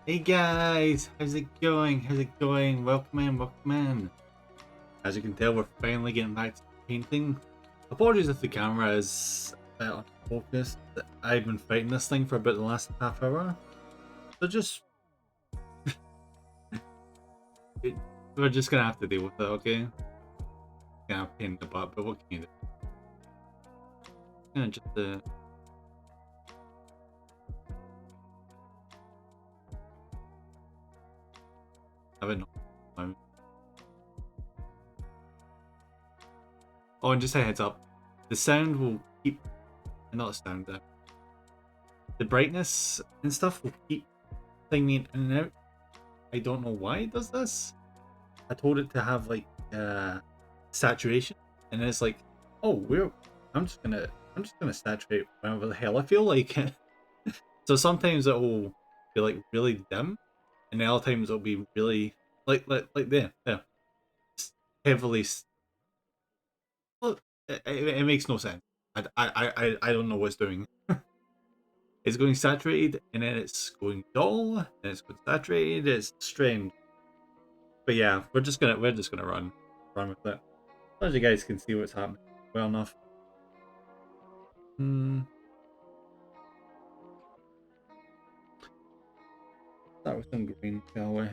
Hey guys, how's it going? How's it going? Welcome in, welcome in. As you can tell, we're finally getting back to painting. Apologies if the camera is a bit unfocused. I've been fighting this thing for about the last half hour. So we're just gonna have to deal with it, okay? Gonna pain in the butt, but what can you do? Gonna just have it not. Oh, and just a heads up, the sound will keep, not the sound, the brightness and stuff will keep thinging in and out. I don't know why it does this. I told it to have like saturation, and it's like, oh, I'm just gonna saturate whatever the hell I feel like. So sometimes it will be like really dim, and the other times it'll be really like there, heavily. Look, it makes no sense. I don't know what's doing. It's going saturated, and then it's going dull, and it's going saturated. It's strange, but yeah, we're just gonna run with it. As long as you guys can see what's happening well enough. Hmm. Start with some green, shall we?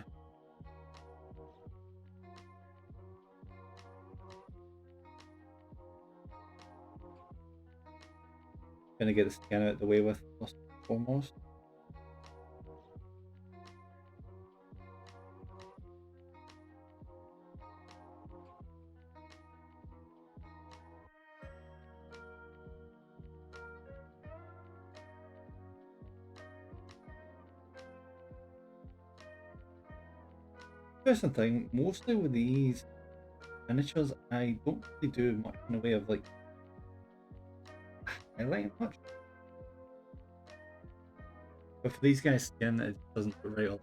Gonna get the skin out of the way with first and foremost. Interesting thing, mostly with these miniatures, I don't really do much in the way of like highlighting much. But for these guys' skin, it doesn't look right.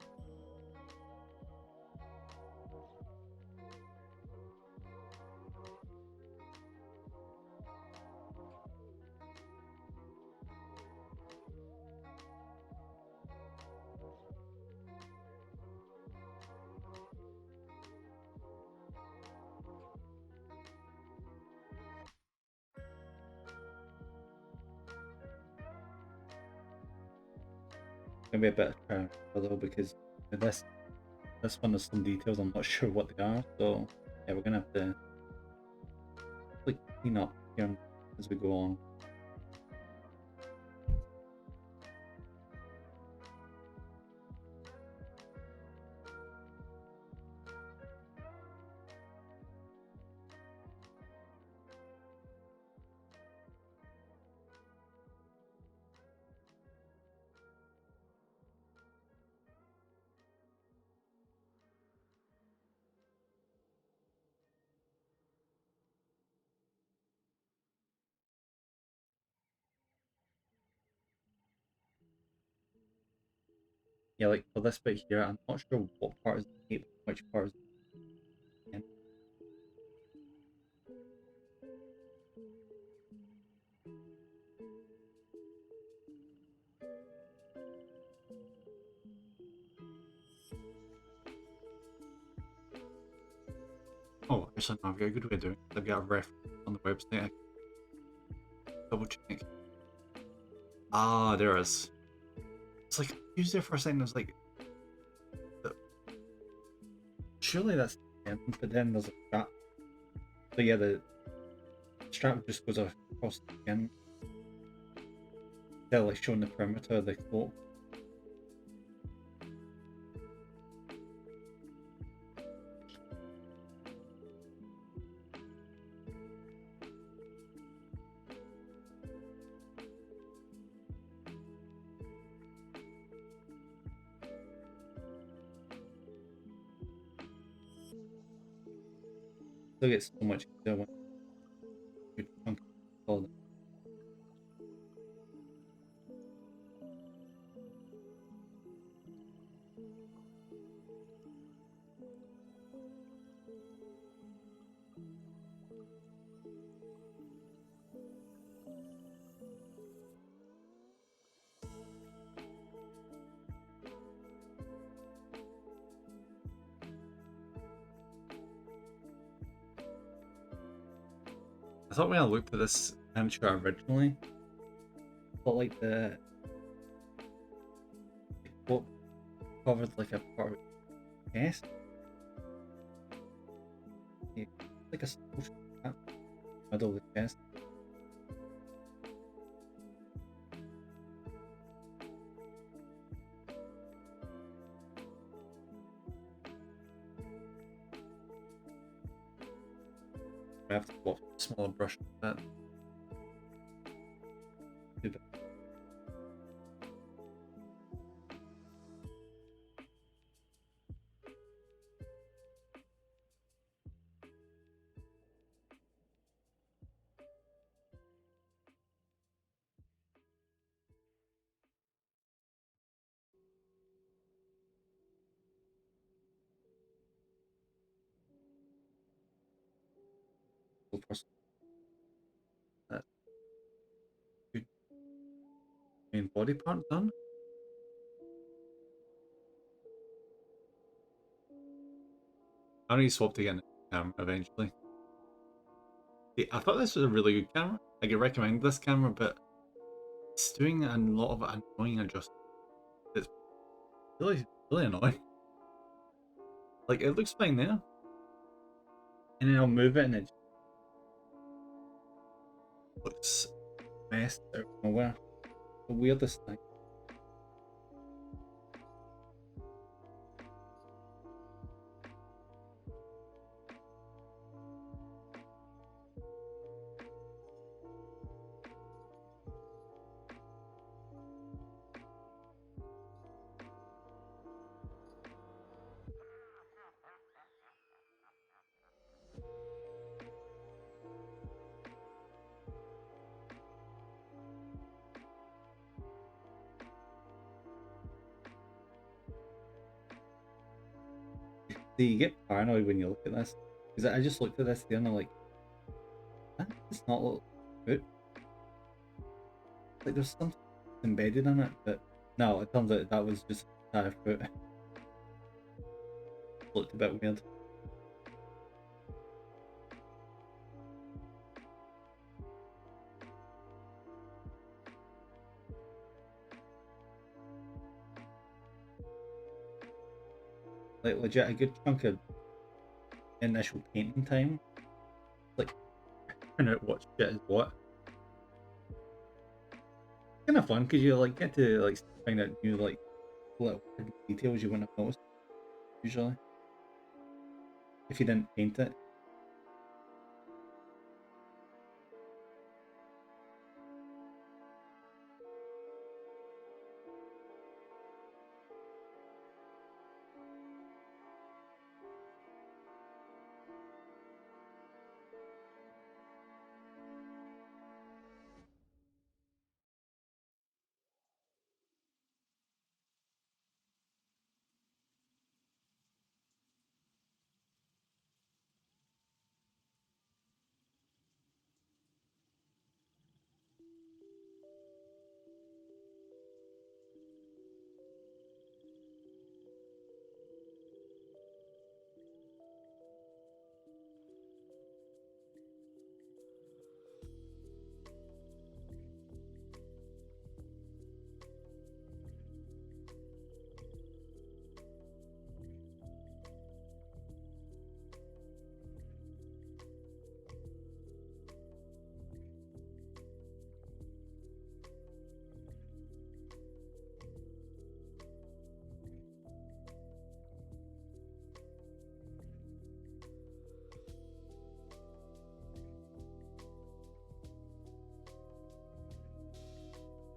It's gonna be a bit of trial though, because with this one there's some details I'm not sure what they are. So yeah, we're gonna have to like clean up here as we go on. Yeah, like for this bit here, I'm not sure what part is the tape, which part is the end. Oh, actually, no, I've got a good way of doing it. I've got a reference on the website. I can double check. Ah, there it is. It's like, I used there for a second. I was like, uh, surely that's the end, but then there's a strap. So yeah, the strap just goes across the skin. They're like showing the perimeter of the cloak. Still gets so much easier when you chunk all the. I thought when I looked at this amateur originally, I thought like the cloak covered like a part of the chest. Yeah, like a small strap middle of the chest. I have to go off a smaller brush like that. So first, that good main body part done. I need to swap to get a camera eventually. See, I thought this was a really good camera. I could recommend this camera, but it's doing a lot of annoying adjustments. It's really annoying. Like it looks fine there, and then I'll move it, and it looks messed out of nowhere. The weirdest thing. See, you get paranoid when you look at this, because I just looked at this there and I'm like, that does not look good. Like there's something embedded in it, but no, it turns out that was just a entire foot. Looked a bit weird. Like legit, a good chunk of initial painting time. Like figuring out what shit is what. Kind of fun because you like get to like find out new like little details you wouldn't have noticed usually if you didn't paint it.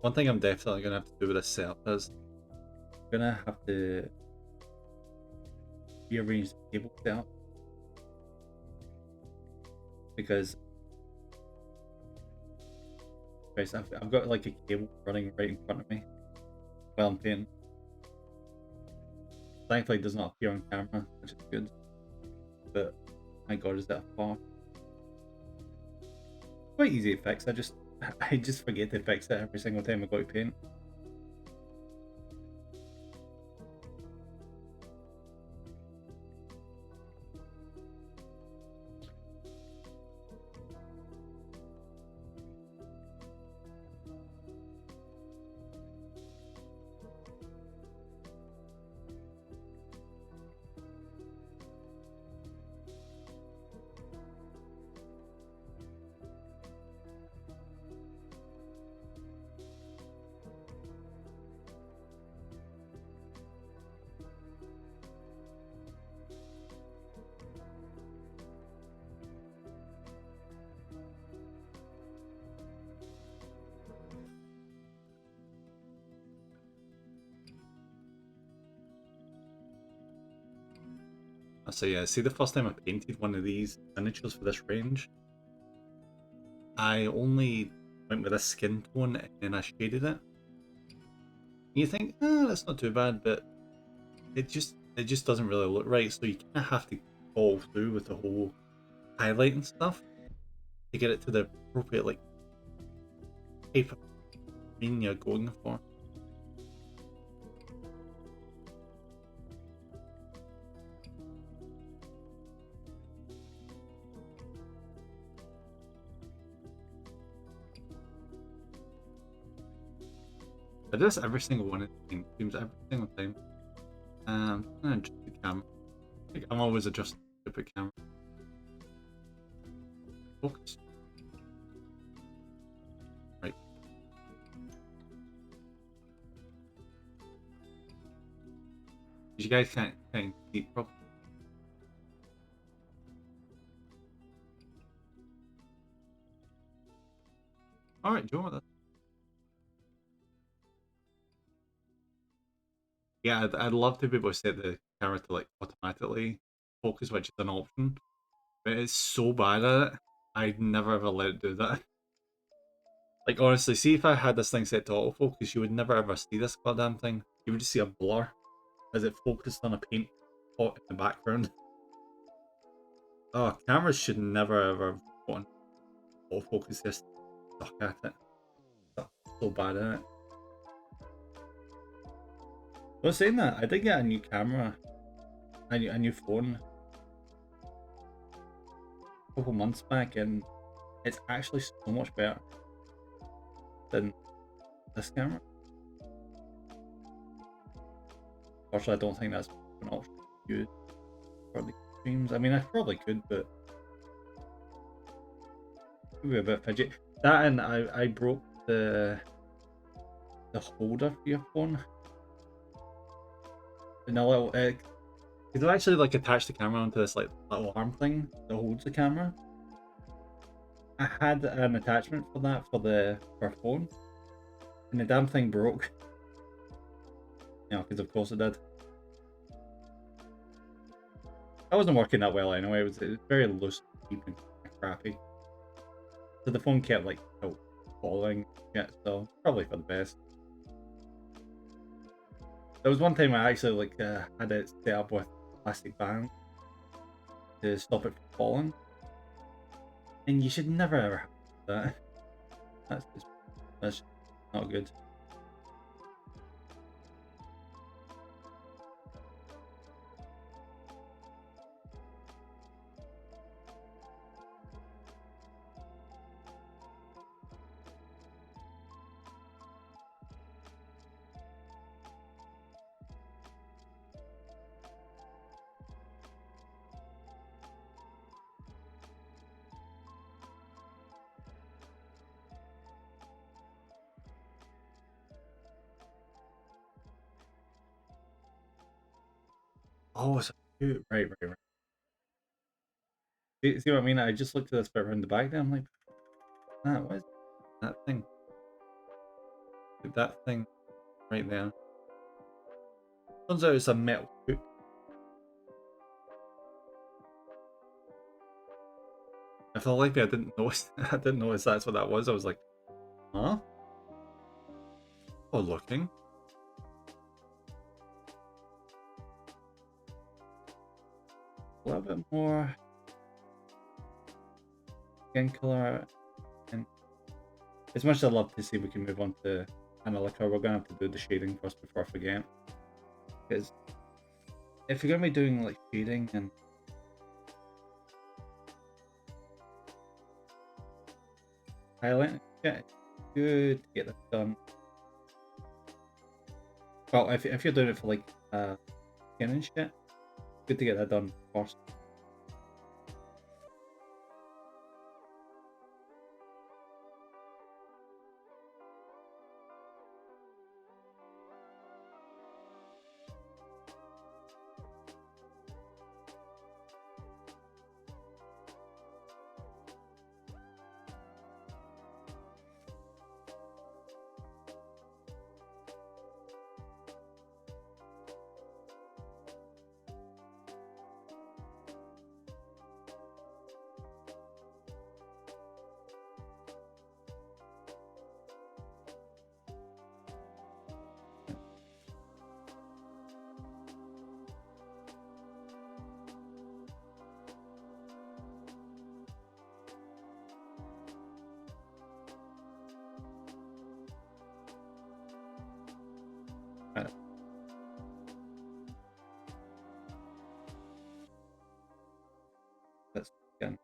One thing I'm definitely gonna have to do with this setup is I'm gonna have to rearrange the cable setup because guys, I've got like a cable running right in front of me while I'm painting. Thankfully, it does not appear on camera, which is good. But my god, is that far? Quite easy to fix. I just forget to fix it every single time I go to paint. So yeah, see the first time I painted one of these miniatures for this range, I only went with a skin tone and then I shaded it. You think, that's not too bad, but it just doesn't really look right. So you kind of have to follow through with the whole highlight and stuff to get it to the appropriate like type of green you're going for. I do this every single one of the game streams every single time. I'm gonna adjust the camera. Like, I'm always adjusting the stupid camera. Focus. Right. You guys can't see it properly. Alright, do you want that? Yeah, I'd love to be able to set the camera to like automatically focus, which is an option. But it's so bad at it. I'd never ever let it do that. Like honestly, see if I had this thing set to autofocus, you would never ever see this goddamn thing. You would just see a blur as it focused on a paint pot in the background. Oh, cameras should never ever put on autofocus, just stuck at it. That's so bad at it. Well, saying that, I did get a new camera, a new phone a couple months back, and it's actually so much better than this camera. Unfortunately, I don't think that's an option to use for the streams. I mean, I probably could, but it would be a bit fidgety. That and I broke the holder for your phone. In a little, because I actually like attach the camera onto this like little arm thing that holds the camera. I had an attachment for that for phone, and the damn thing broke. You know, because of course it did. That wasn't working that well anyway. It was very loose, keeping crappy. So the phone kept like falling. Yeah, so probably for the best. There was one time I actually like had it set up with plastic band to stop it from falling, and you should never ever have that. That's not good. Oh, so cute. Right. See what I mean? I just looked at this bit around the back there. I'm like, what is that thing? Put that thing right there. Turns out it's a metal hook. I felt like I didn't notice. I didn't notice that's what that was. I was like, huh? Oh, looking. A little bit more skin color, and as much as I'd love to see we can move on to Analytica, we're gonna have to do the shading first before I forget. Because if you're gonna be doing like shading and highlighting, yeah, it's good to get that done. Well, if you're doing it for like skin and shit, good to get that done first. That's again.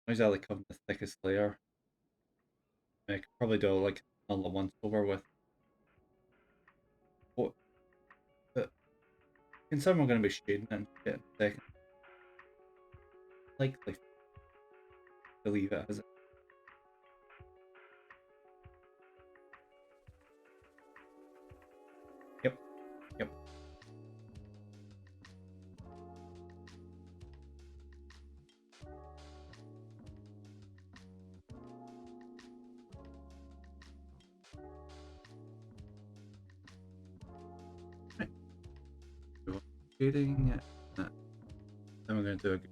Not exactly cover the thickest layer. I could probably do like another once over with what the concern we're going to be shading and shit in a second. Likely to leave it as it. Yep, yep. Right. So shading it. Then we're going to do a good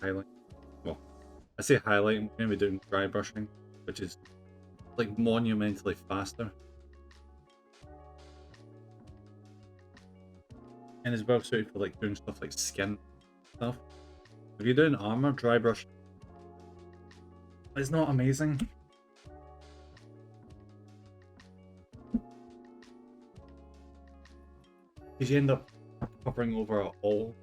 highlight. Well, I say highlight, I'm going to be doing dry brushing, which is like monumentally faster. And is well suited for like doing stuff like skin stuff. If you're doing armor, dry brush is not amazing. Because you end up covering over all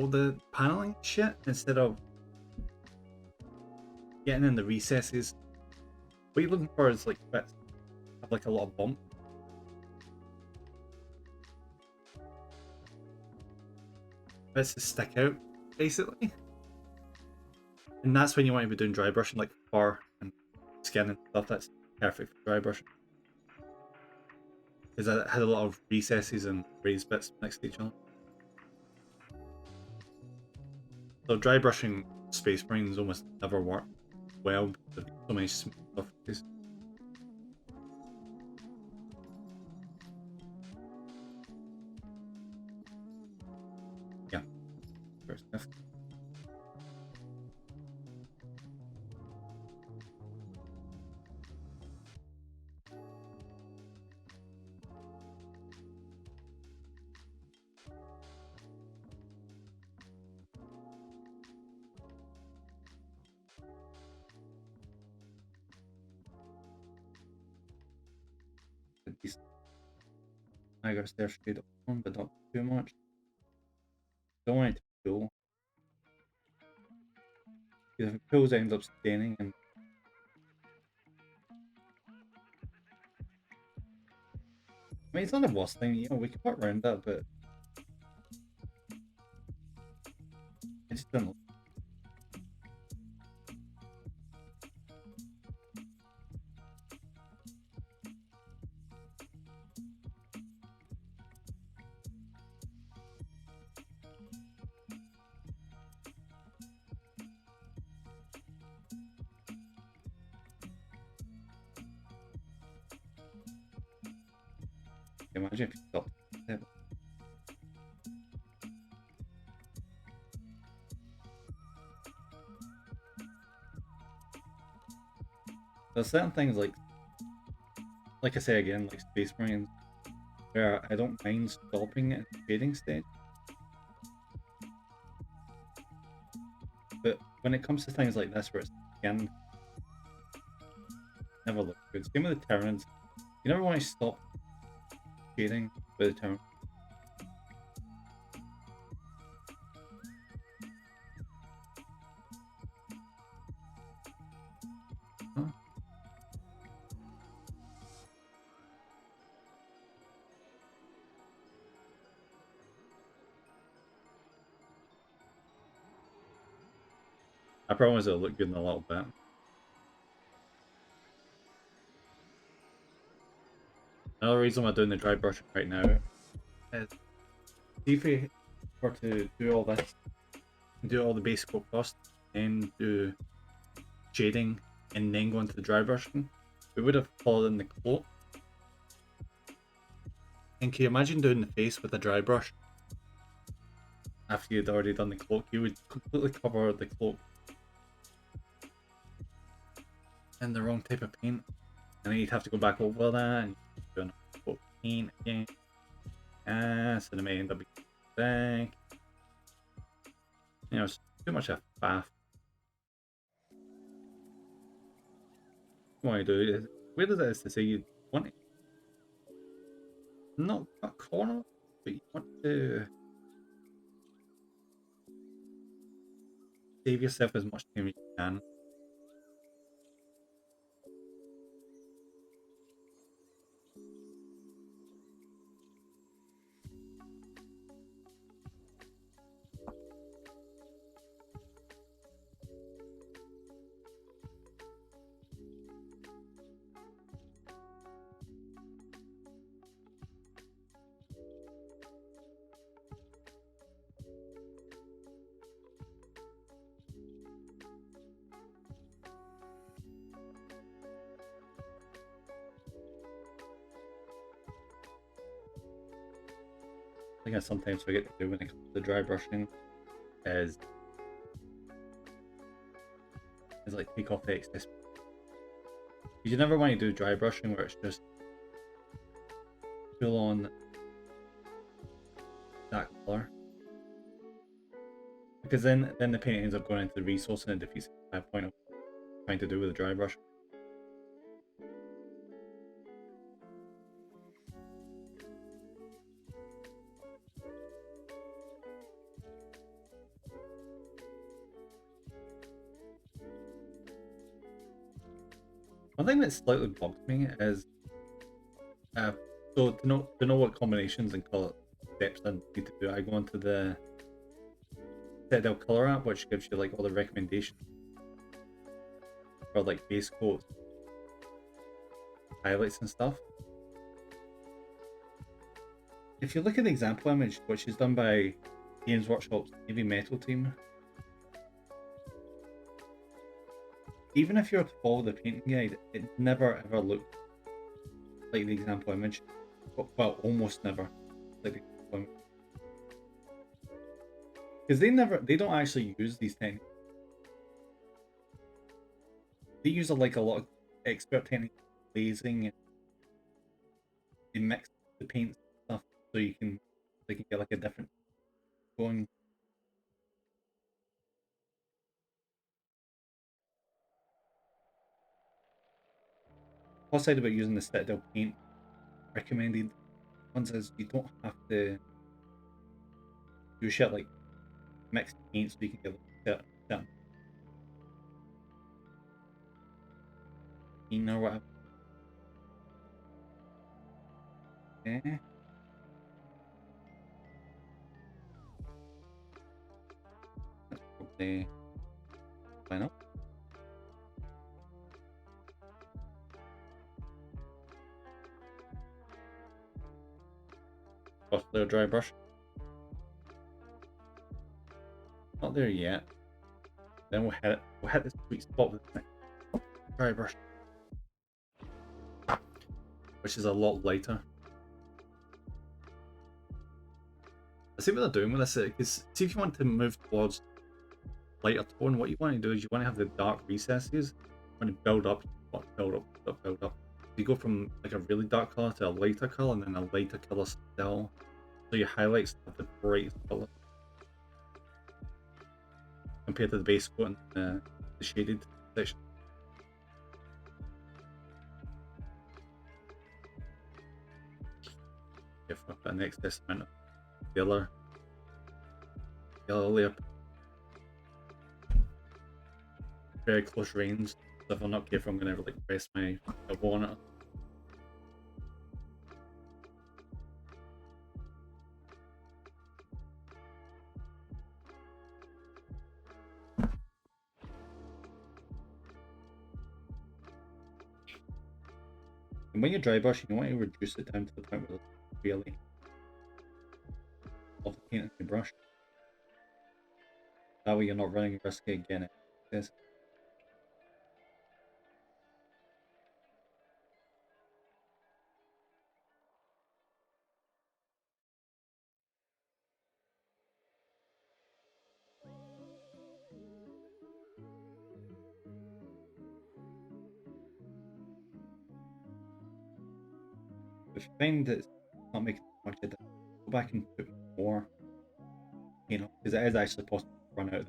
the paneling shit instead of getting in the recesses. What you're looking for is like bits have like a lot of bump. Bits to stick out, basically. And that's when you want to be doing dry brushing, like fur and skin and stuff. That's perfect for dry brushing. Because it had a lot of recesses and raised bits next to each other. So dry brushing Space Marines almost never work well because there's so many smooth surfaces. Yeah, very sniff. Decent. I got stare straight on, but not too much. Don't want it to pull. Because if it pulls, it ends up staining and I mean, it's not the worst thing, you know, we can work around that, but I just don't know. Imagine if you stopped. There's certain things like I say again, like Space Marines, where I don't mind stopping at the shading stage. But when it comes to things like this where it's again never look good. Same with the Terrans. You never want to stop shading with the Terran. Huh? I promise it'll look good in a little bit. Another reason why I'm doing the dry brushing right now is if we were to do all this, do all the basic cost, and do shading, and then go into the dry brushing, we would have followed in the cloak. And can you imagine doing the face with a dry brush? After you'd already done the cloak, you would completely cover the cloak in the wrong type of paint. And then you'd have to go back over that and do another coat paint again. So it may end up being blank. You know, it's too much of a faff. What you do is, weird as it is to say, you want to not cut corner, but you want to save yourself as much time as you can. I think I sometimes forget to do when it comes to dry brushing is like take off the excess. You never want to do dry brushing where it's just full on that color, because then the paint ends up going into the resource and it defeats the point of trying to do with the dry brush. One thing that slightly bugs me is so to know what combinations and color steps I need to do, I go into the Citadel Color app, which gives you like all the recommendations for like base coats, highlights and stuff. If you look at the example image, which is done by Games Workshop's Heavy Metal team, even if you were to follow the painting guide, it never ever looked like the example image. Well, almost never like the example image. Because they don't actually use these techniques. They use a lot of expert techniques, glazing, and they mix the paints and stuff so they can get like a different going. Plus side about using the Citadel paint recommended ones is you don't have to do shit like mixed paint so you can get like certain paint or whatever. Okay. That's probably fine up. Possibly a dry brush. Not there yet. Then we'll hit the sweet spot with the dry brush, which is a lot lighter. I see what they're doing with this, because see if you want to move towards lighter tone, what you want to do is you want to have the dark recesses. You want to build up, build up, build up, build up. You go from like a really dark color to a lighter color, and then a lighter color still. So your highlights have the brightest color compared to the base coat and the shaded section. If I've got an excess amount of yellow layer, very close range. So if I'm not careful, I'm gonna like press my elbow on it. And when you're dry brushing, you want to reduce it down to the point where it's really off the paint on your brush. That way you're not running risk of getting it. Yes. If you find that it's not making much of it, go back and put more paint on, because it is actually possible to run out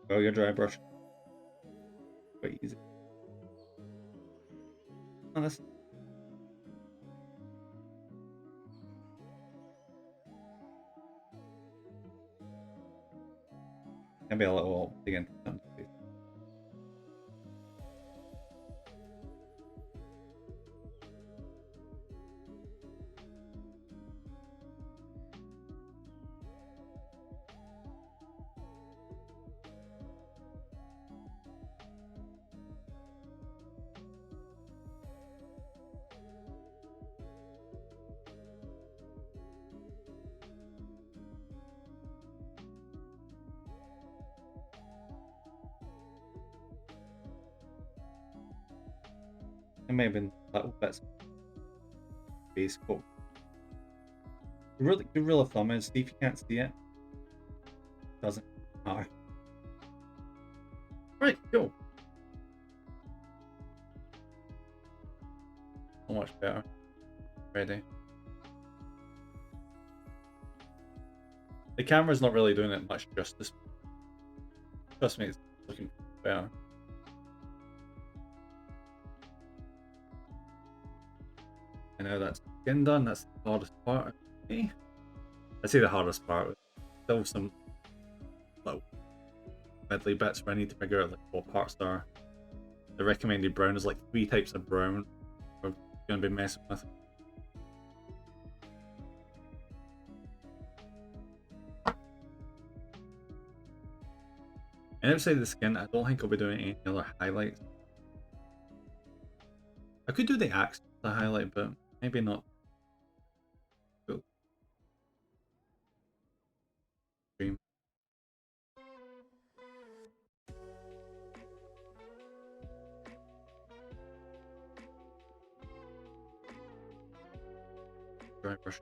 while you're dry brushing. Quite easy. Oh, that's can be a little dig into some space. And maybe little bits of base coat. Really good rule of thumb is, if you can't see it, doesn't matter. Right, cool. So much better. Ready. The camera's not really doing it much justice. Trust me, it's looking better. And now that's skin done, that's the hardest part. Okay. I say the hardest part, still some little fiddly bits where I need to figure out like what parts are. The recommended brown is like 3 types of brown we're going to be messing with. And outside the skin, I don't think I'll be doing any other highlights. I could do the axe to highlight, but maybe not. Cool. Dream. Dry brush.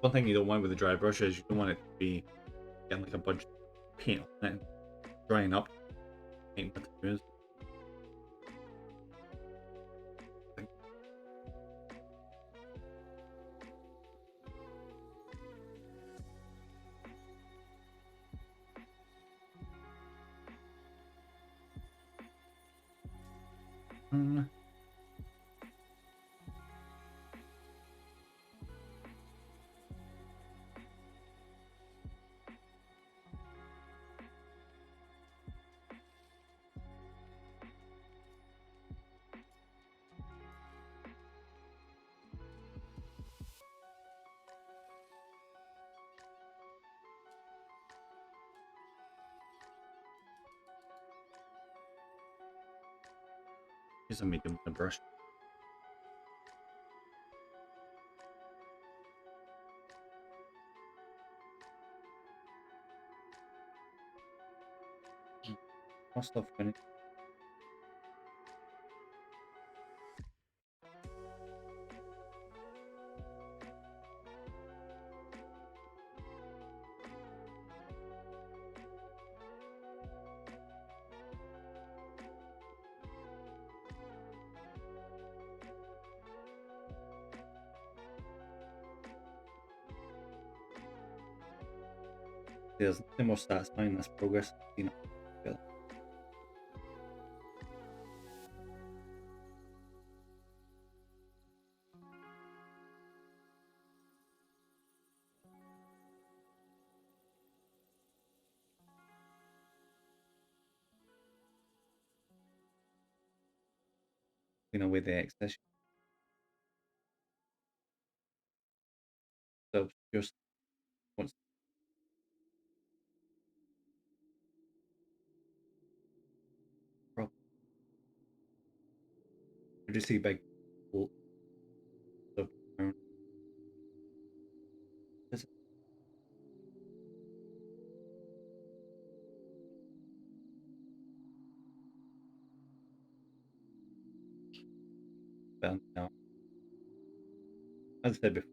One thing you don't want with the dry brush is you don't want it to be getting like a bunch of paint on it and drying up. Paint with the fuse. Use a medium brush. More stuff finished. There's nothing more satisfying than this progress. You know, together. With the excess. So just once. I just see big bolts of iron. Is it bound now? As I said before,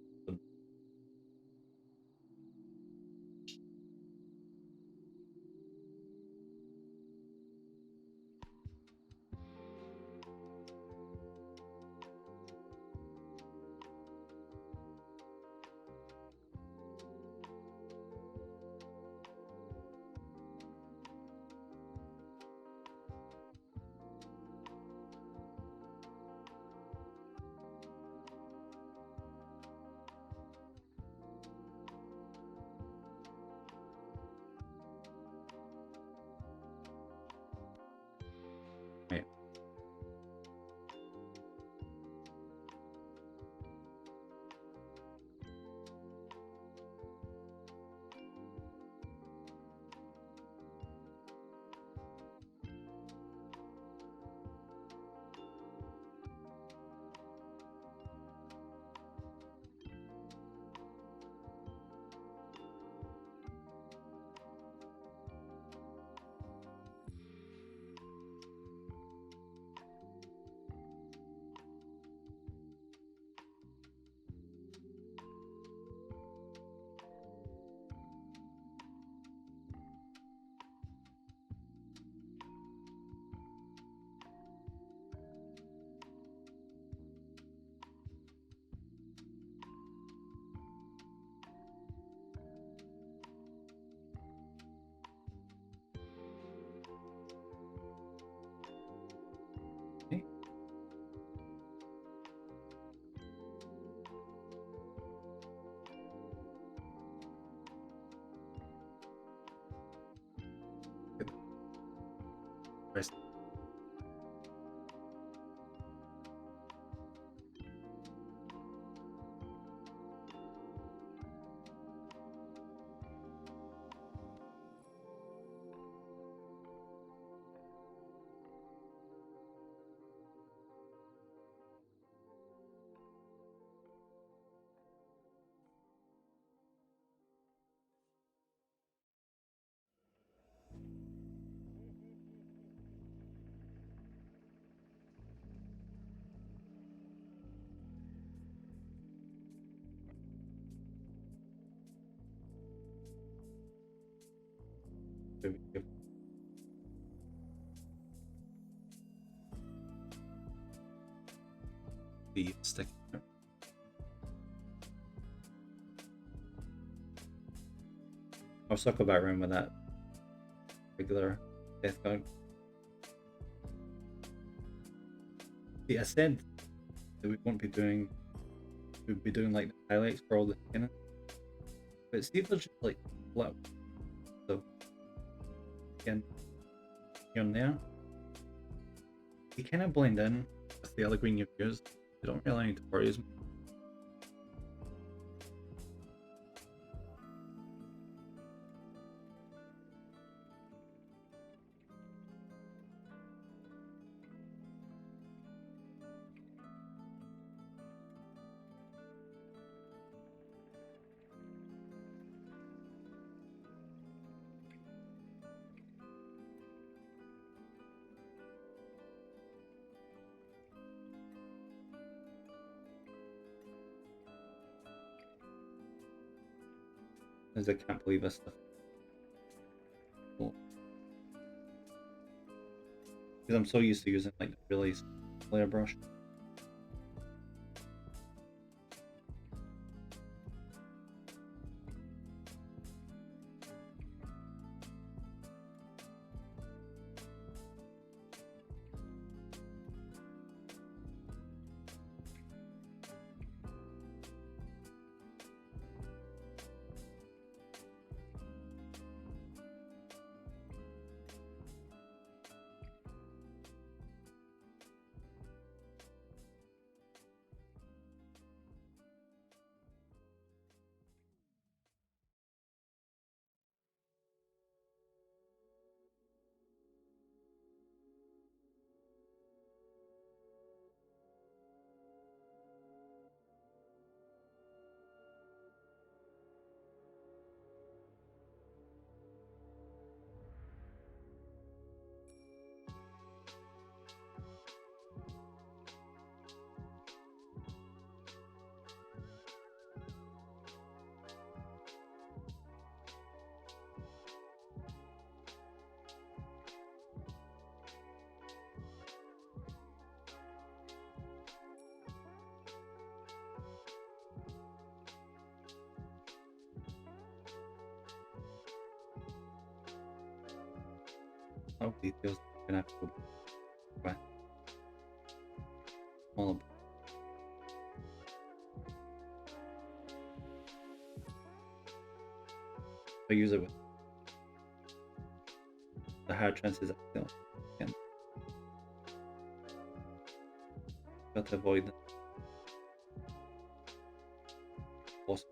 right. Okay. Rest. The stick. I'll circle back around with that regular death guard. See, I said that we won't be doing. We'd be doing like the highlights for all the cannons. But see if there's just like flip. So again, here and there. You kind of blend in with the other green you've used. You don't really need to worry as much. As I can't believe this stuff. Because I'm so used to using like the really layer brush. lot of details. Gonna have to go back. All I use it with the higher chances accidentally. Again, got to avoid the loss.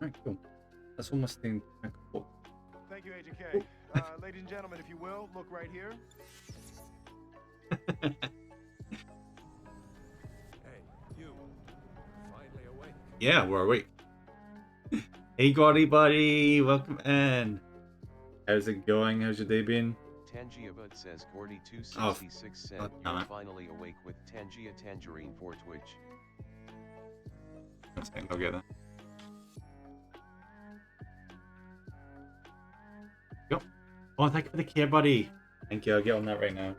Alright, cool. That's almost the book. Thank you, Agent K. Ladies and gentlemen, if you will, look right here. Hey, you. Finally awake. Yeah, we're awake. Hey, Gordy buddy, welcome in. How's it going? How's your day been? Tangiabud says Oh, 4266 said God damn you're it. finally awake with Tangia Tangerine for Twitch. I'm just gonna go get that. Yep. Oh, thank you for the care, buddy. Thank you. I'll get on that right now.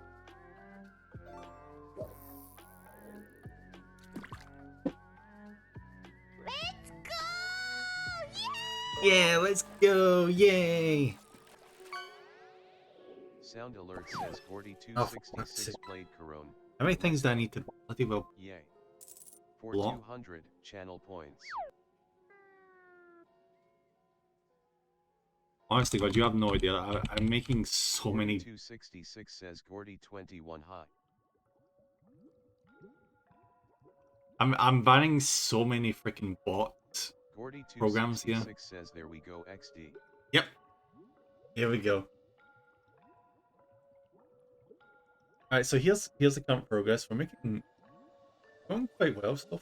Let's go! Yeah, let's go! Yay! Sound alert says Oh, for fuck's 4266 sake. played Corone. How many things do I need to bloody well Yay. For block? 200 channel points. Honestly, God, you have no idea. I'm making so many. 4266 says Gordy 21 high. I'm banning so many freaking bot Gordy programs here. 266 says there we go XD. Yep. Here we go. Alright, so here's the current progress. We're going quite well stuff.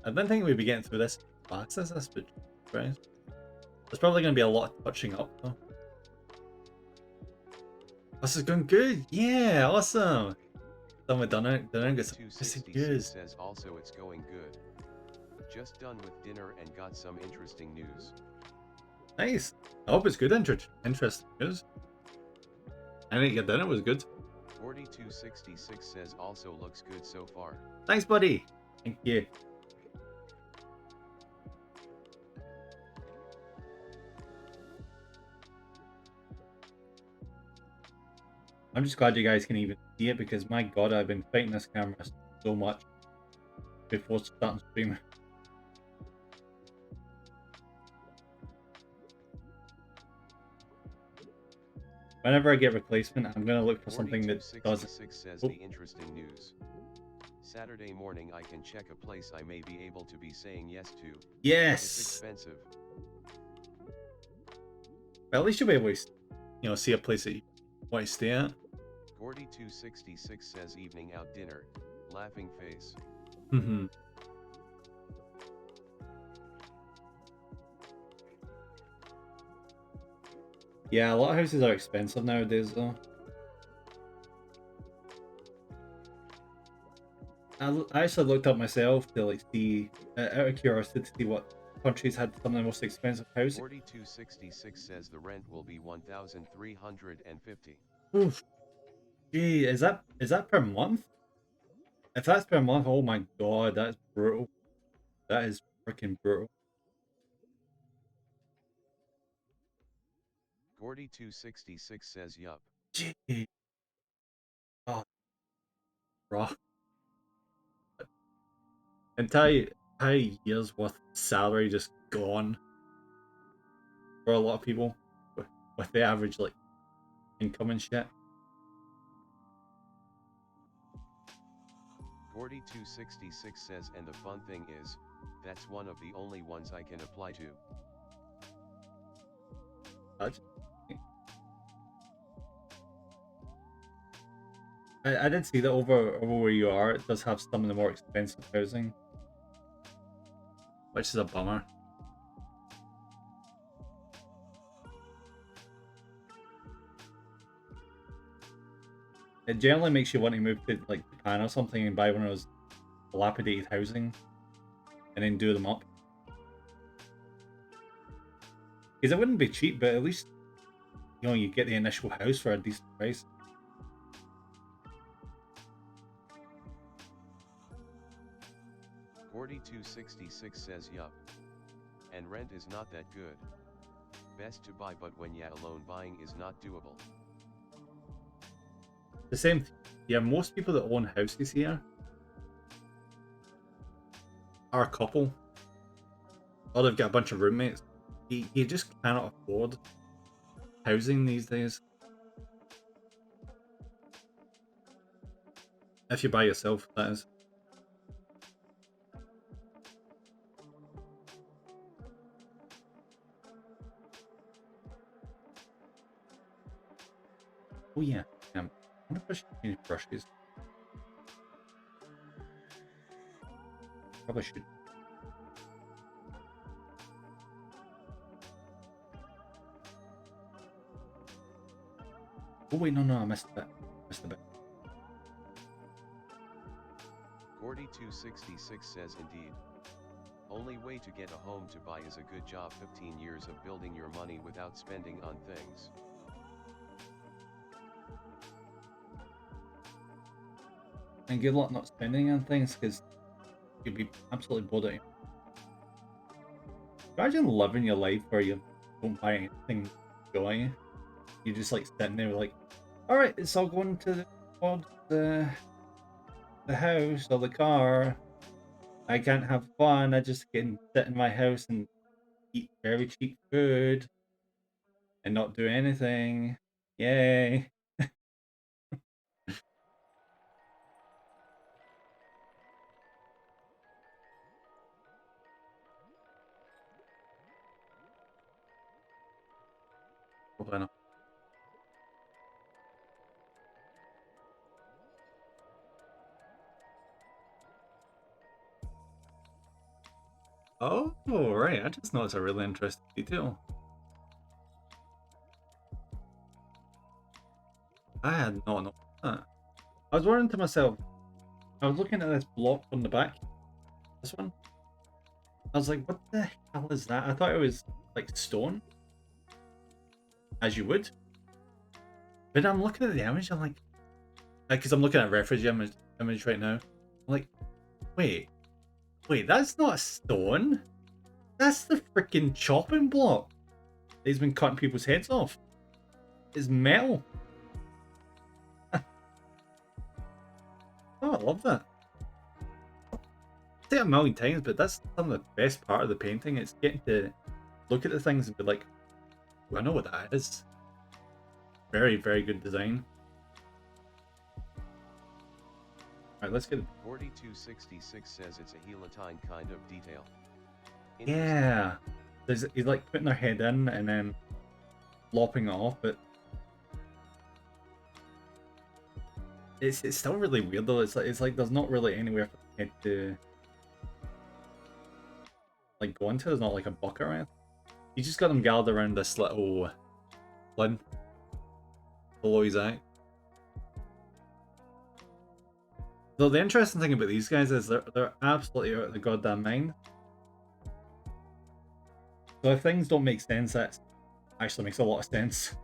I didn't think we'd be getting through this fast as this, but right. There's probably going to be a lot of touching up though. This is going good. Yeah, awesome. Then we're done it. Then this is good. Says also it's going good. Just done with dinner and got some interesting news. Nice. I hope it's good. Interesting news. I think your dinner was good. 4266 says also looks good so far. Thanks, buddy. Thank you. I'm just glad you guys can even see it because my god, I've been fighting this camera so much before starting streaming. Whenever I get replacement, I'm gonna look for something that does. 4266 says the interesting news. Saturday morning I can check a place I may be able to be saying yes to. Yes. It's expensive. Well, at least you'll be able to, see a place that you want to stay at. 4266 says evening out dinner. Laughing face. Mm-hmm. Yeah, a lot of houses are expensive nowadays, though. I actually looked up myself to see, out of curiosity, to see what countries had some of the most expensive houses. 4266 says the rent will be 1,350. Oof. Gee, is that per month? If that's per month, oh my god, that's brutal. That is freaking brutal. 4266 says yup. Gee. Oh, rough. Entire year's worth of salary just gone for a lot of people with the average income and shit. 4266 says and the fun thing is, that's one of the only ones I can apply to. I did see that over where you are, it does have some of the more expensive housing, which is a bummer. It generally makes you want to move to Japan or something and buy one of those dilapidated housing and then do them up. Because it wouldn't be cheap, but at least you get the initial house for a decent price. $42.66 says yup. And rent is not that good. Best to buy, but when alone buying is not doable. The same yeah, most people that own houses here are a couple. Or they've got a bunch of roommates. You just cannot afford housing these days. If you buy yourself, that is. Oh yeah, I wonder if I should change brushes. Probably should. Oh wait, no, I missed a bit. Missed a bit. 4266 says indeed. Only way to get a home to buy is a good job. 15 years of building your money without spending on things. And good luck not spending on things, because you'd be absolutely bored out. Imagine living your life where you don't buy anything joy. You're just sitting there alright, it's all going towards the house or the car. I can't have fun, I just can sit in my house and eat very cheap food and not do anything. Yay. Probably not. Oh, right. I just noticed a really interesting detail. I had not noticed that. I was wondering to myself, I was looking at this block on the back, this one. I was like, what the hell is that? I thought it was like stone, as you would. But I'm looking at the image, I'm like, because I'm looking at a reference image right now. I'm like, wait, that's not a stone. That's the freaking chopping block. He's been cutting people's heads off. It's metal. Oh, I love that. I say it a million times, but that's some of the best part of the painting. It's getting to look at the things and be like, "Oh, I know what that is." Very, very good design. Alright, let's get... 4266 says it's a helicine kind of detail. Yeah. He's like putting their head in and then lopping it off, but it's still really weird though. It's like there's not really anywhere for the head to like go into. There's not like a bucket or anything. You just got them gathered around this little lid below his eye. So the interesting thing about these guys is they're absolutely out of the goddamn mind. So if things don't make sense, that actually makes a lot of sense.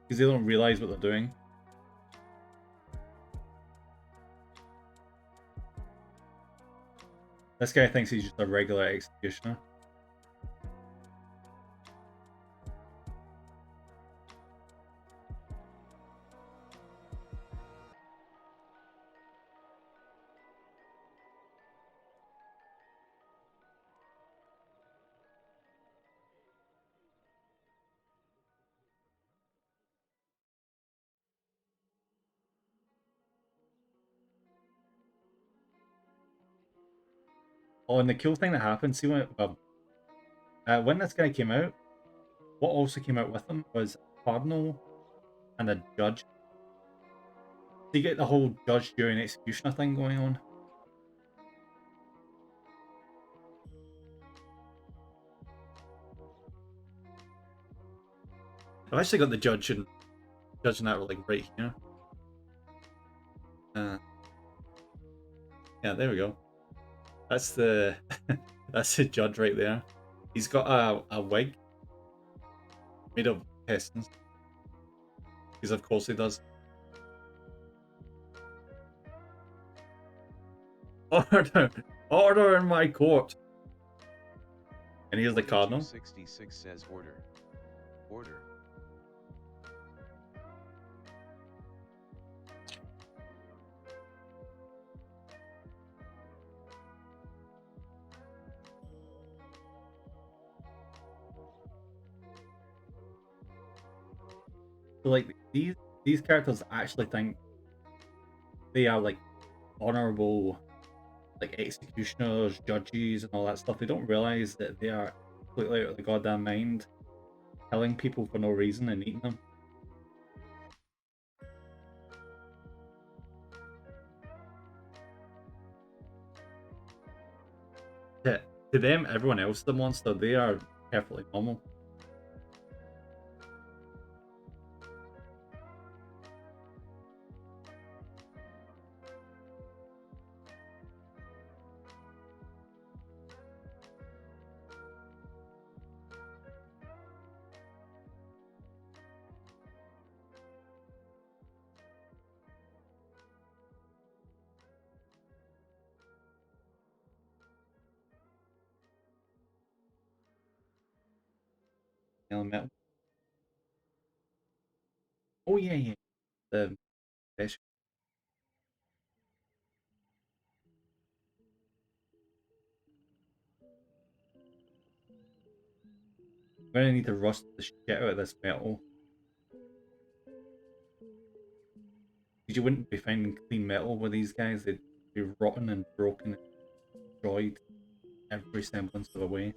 Because they don't realise what they're doing. This guy thinks he's just a regular executioner. Oh, and the cool thing that happened, see when this guy came out, what also came out with him was a cardinal and a judge. So you get the whole judge, jury, and executioner thing going on. I've actually got the judge and that like right here. Yeah, there we go. That's the that's the judge right there. He's got a wig made of pistons. Because of course he does. Order in my court. And here's the cardinal. 66 says order. Order. So like these characters actually think they are like honorable like executioners, judges, and all that stuff. They don't realize that they are completely out of the goddamn mind, killing people for no reason and eating them. To them, everyone else is the monster. They are perfectly normal. Metal. Oh yeah, yeah. The fish. We're gonna need to rust the shit out of this metal. Because you wouldn't be finding clean metal with these guys. They'd be rotten and broken and destroyed every semblance of a way.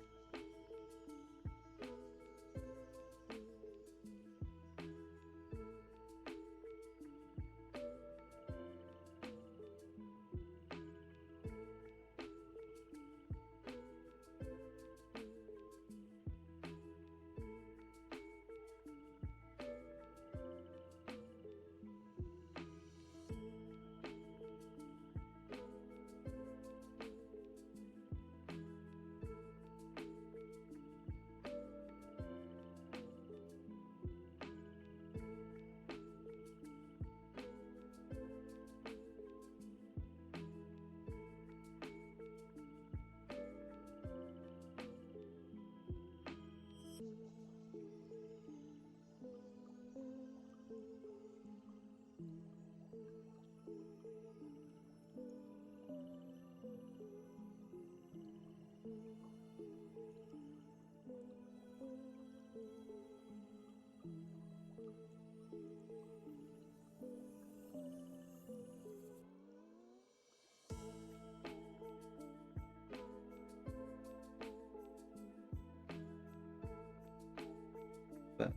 But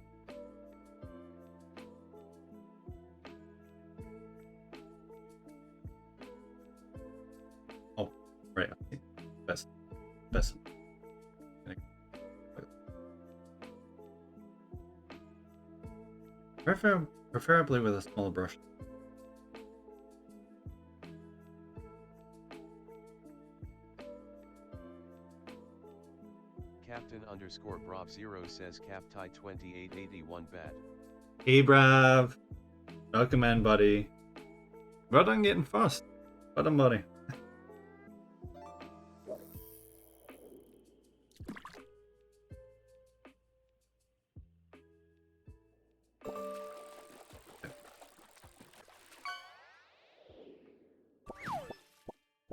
oh, right. Okay. Best. Preferably with a smaller brush. Captain_Brav0 says Captai 2881 bad. Hey, Brav. Welcome in, buddy. Well done getting first. Well done, buddy.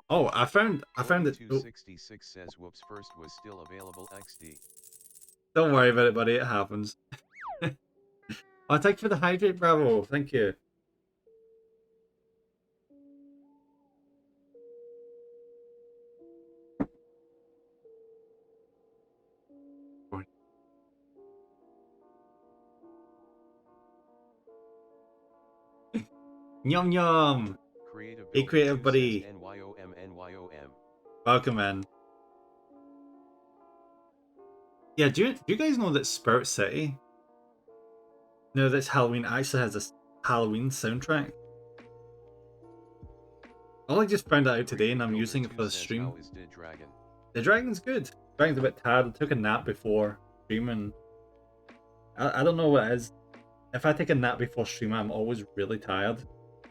Oh, I found it. Oh, 266 says whoops first was still available XD. don't worry about it, buddy. It happens. Oh, thank you for the hydrate, Bravo. Thank you. Yum yum. Hey, creative buddy. NYOM. Welcome in. Yeah, do you guys know that Spirit City, now that's Halloween, actually has a Halloween soundtrack? I only just found that out today and I'm using it for the stream. The Dragon's good. Dragon's a bit tired. I took a nap before streaming. I don't know what it is. If I take a nap before stream, I'm always really tired.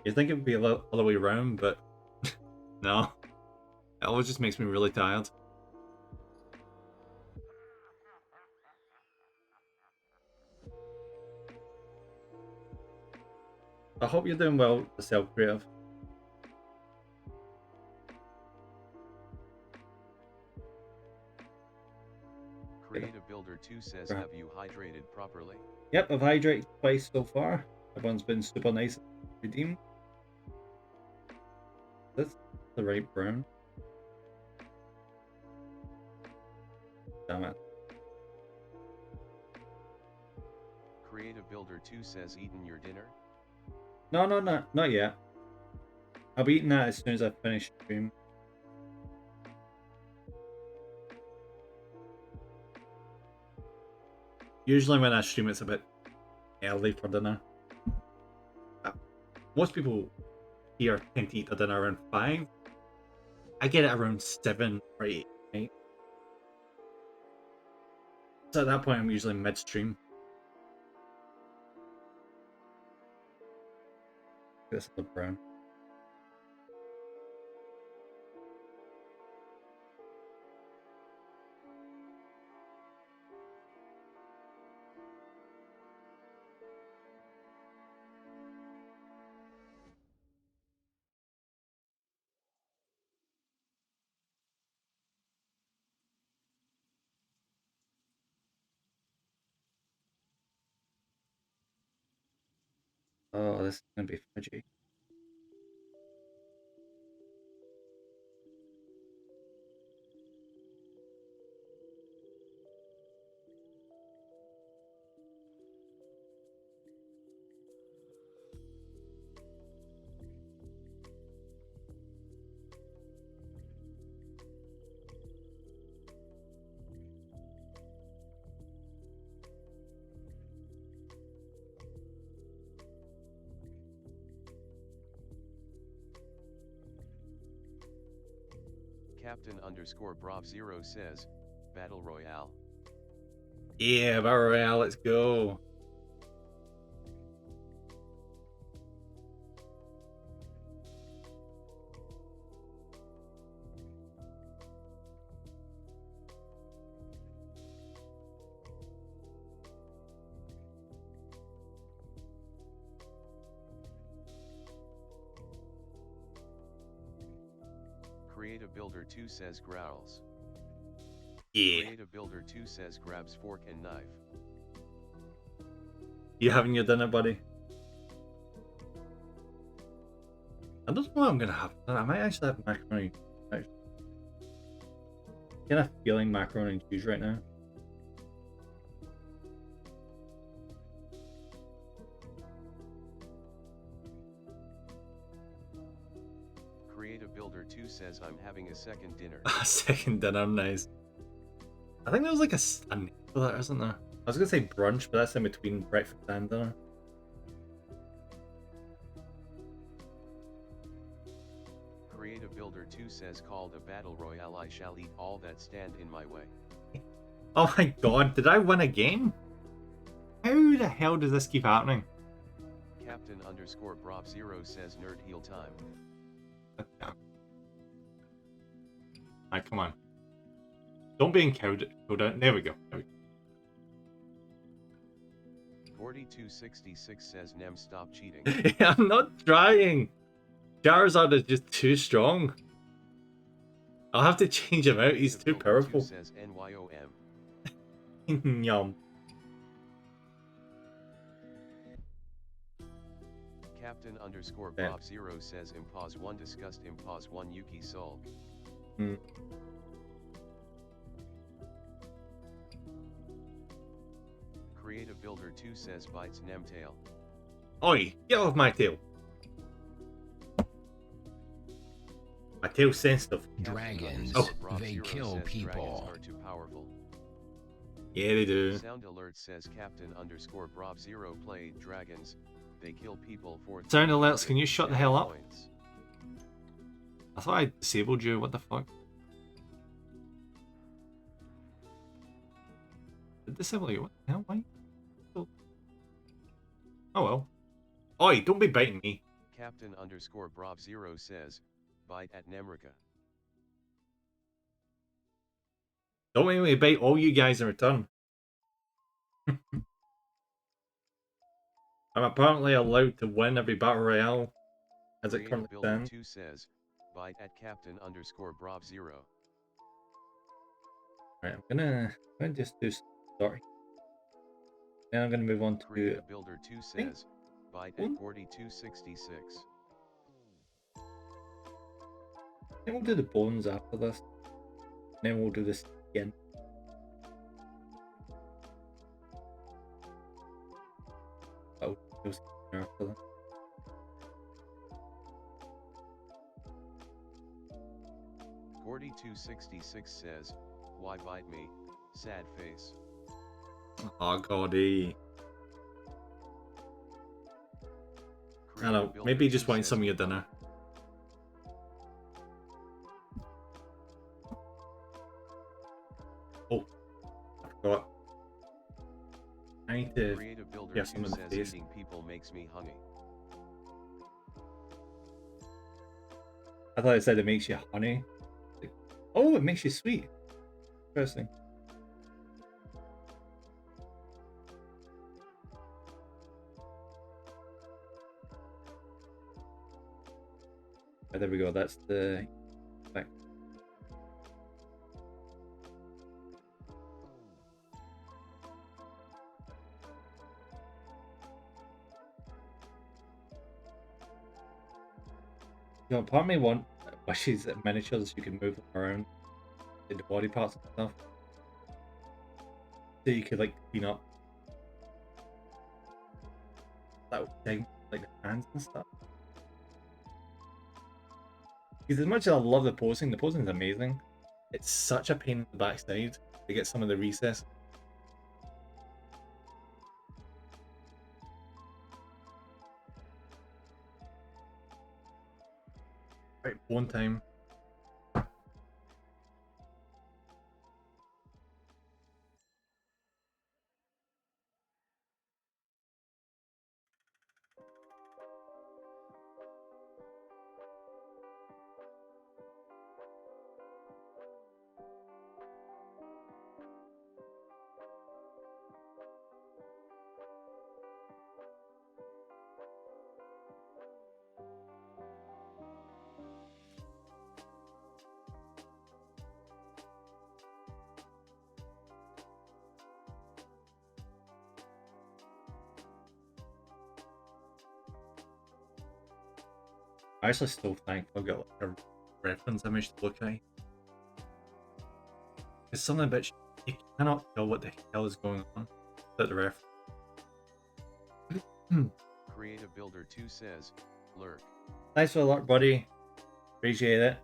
You'd think it would be the other way around, but no. It always just makes me really tired. I hope you're doing well yourself, Creative. Creative Builder 2 says, have you hydrated properly? Yep, I've hydrated twice so far. Everyone's been super nice and redeemed. That's the right brown. Damn it. Creative Builder 2 says, eaten your dinner? No, not yet. I'll be eating that as soon as I finish stream. Usually when I stream it's a bit early for dinner. Most people here tend to eat their dinner around 5. I get it around 7 or 8, right? So at that point I'm usually mid-stream. This is the brown. Oh, this is gonna be fudgy. Captain_Brav0 says, Battle Royale. Yeah, Battle Royale, let's go. Creative Builder 2 says growls. Yeah. Creative Builder 2 says grabs fork and knife. You having your dinner, buddy? I don't know what I'm gonna have. I might actually have macaroni. I'm kind of feeling macaroni and cheese right now. Creative Builder 2 says I'm having a second dinner. Second dinner, nice. I think there was like a name for that, isn't there? I was gonna say brunch, but that's in between breakfast and dinner. Creative Builder 2 says called a battle royale. I shall eat all that stand in my way. Oh my god, did I win a game? How the hell does this keep happening? Captain underscore Brob 0 says nerd heal time. Alright, come on. Don't be encoded. There we go. 4266 says Nem stop cheating. I'm not trying. Charizard is just too strong. I'll have to change him out. He's too Builder 2 powerful. says NYOM. Yum. Captain underscore Yeah. Bob 0 says Impause 1 discussed Impause 1 Yuki Sulk. Hmm. Creative Builder 2 says bites Nem tail. Oi, get off my tail. My tail's sensitive. Dragons, Oh. they kill people. Dragons are too powerful. Yeah, they do. Sound alert says Captain underscore Brob 0 played dragons. They kill people for Sound alerts, can you shut the hell up? points. I thought I disabled you. What the fuck? Disable you? What the hell? Why? Oh well. Oi, don't be biting me. Captain underscore Brob 0 says, bite at Nemrika. Don't make me bite all you guys in return. I'm apparently allowed to win every battle royale as it Creative currently Builder stands. 2 says, bite at Captain underscore Brob 0. Right, I'm gonna just do sorry. Then I'm gonna move on to Creative Builder 2 says, bite at Hmm? 4266. I think we'll do the bones after this. Then we'll do this again. Oh, it was after that. – 4266 says, why bite me, sad face. Oh goddy. I don't know, Creative Builder maybe just 2 wanting says, some of your dinner. Oh, I forgot. I need to Creative Builder yeah, 2 some of the says taste. eating people makes me hungry. I thought it said it makes you honey. Like, oh, it makes you sweet. Interesting. Right, there we go. That's the thing. You know, part of me wishes that miniatures you can move them around in the body parts and stuff. So you could like clean up that thing, like the hands and stuff. Because as much as I love the posing is amazing. It's such a pain in the backside to get some of the recess. Right, one time. I actually still think I've got like a reference image to look at. It's something about you cannot tell what the hell is going on without the reference. Creative Builder 2 says, lurk. Thanks for the luck, buddy. Appreciate it.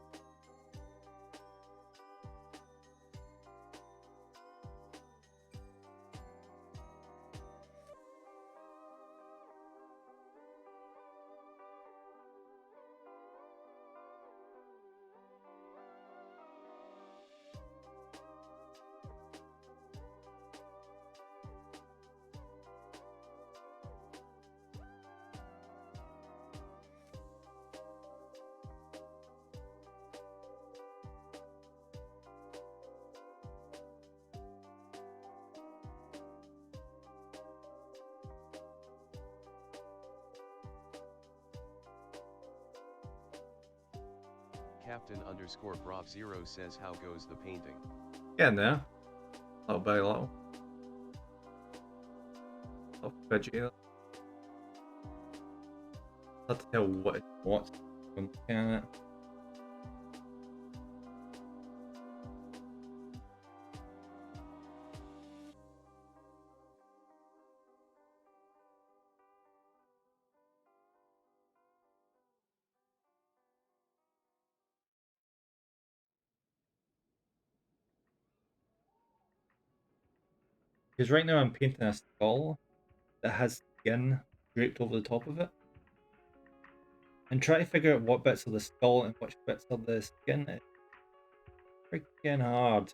Captain_Brav0 says, how goes the painting? Getting there. Little by little. Little veggie. Hard to tell what it's what when looking at it. Because right now I'm painting a skull that has skin draped over the top of it. And try to figure out what bits of the skull and which bits of the skin is freaking hard.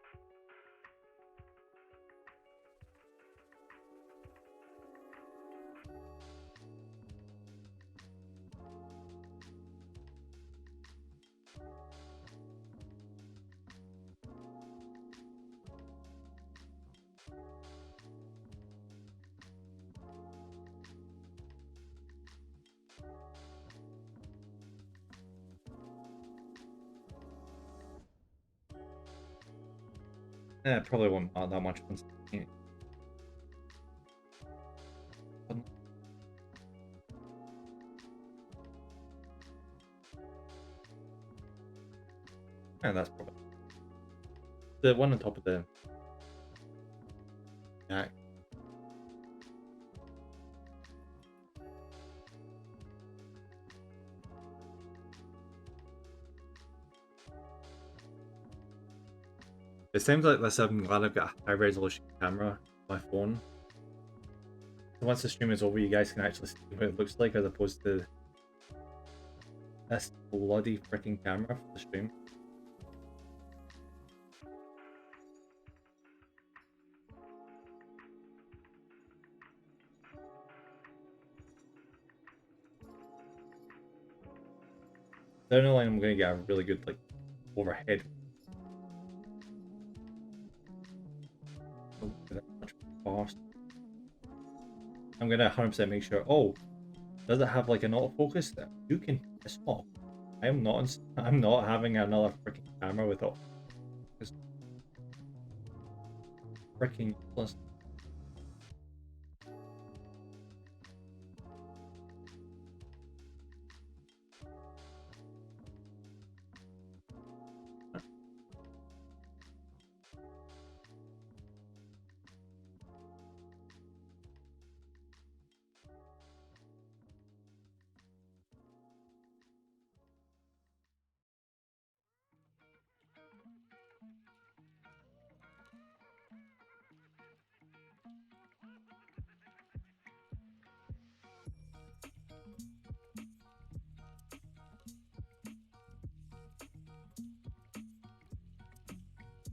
It probably won't matter that much once I paint it. And that's probably the one on top of the neck. It seems like this. I'm glad I've got a high resolution camera on my phone. So once the stream is over, you guys can actually see what it looks like as opposed to this bloody freaking camera for the stream. Down the line, I'm going to get a really good like overhead. Much fast. I'm going to 100% make sure. Oh, does it have like an autofocus that you can piss off? I'm not having another freaking camera with autofocus. Freaking useless.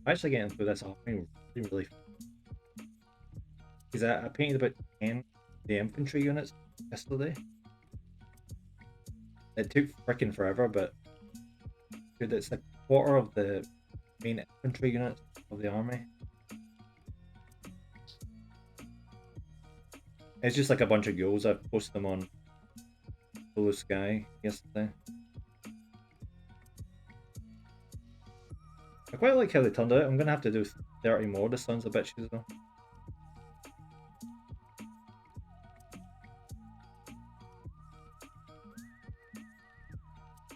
I'm actually getting through this offering really because I painted about 10 of the infantry units yesterday. It took freaking forever, but dude, it's a quarter of the main infantry units of the army. It's just like a bunch of goals. I've posted them on Blue Sky yesterday. I quite like how they turned out. I'm gonna have to do 30 more. This sounds a bitches though.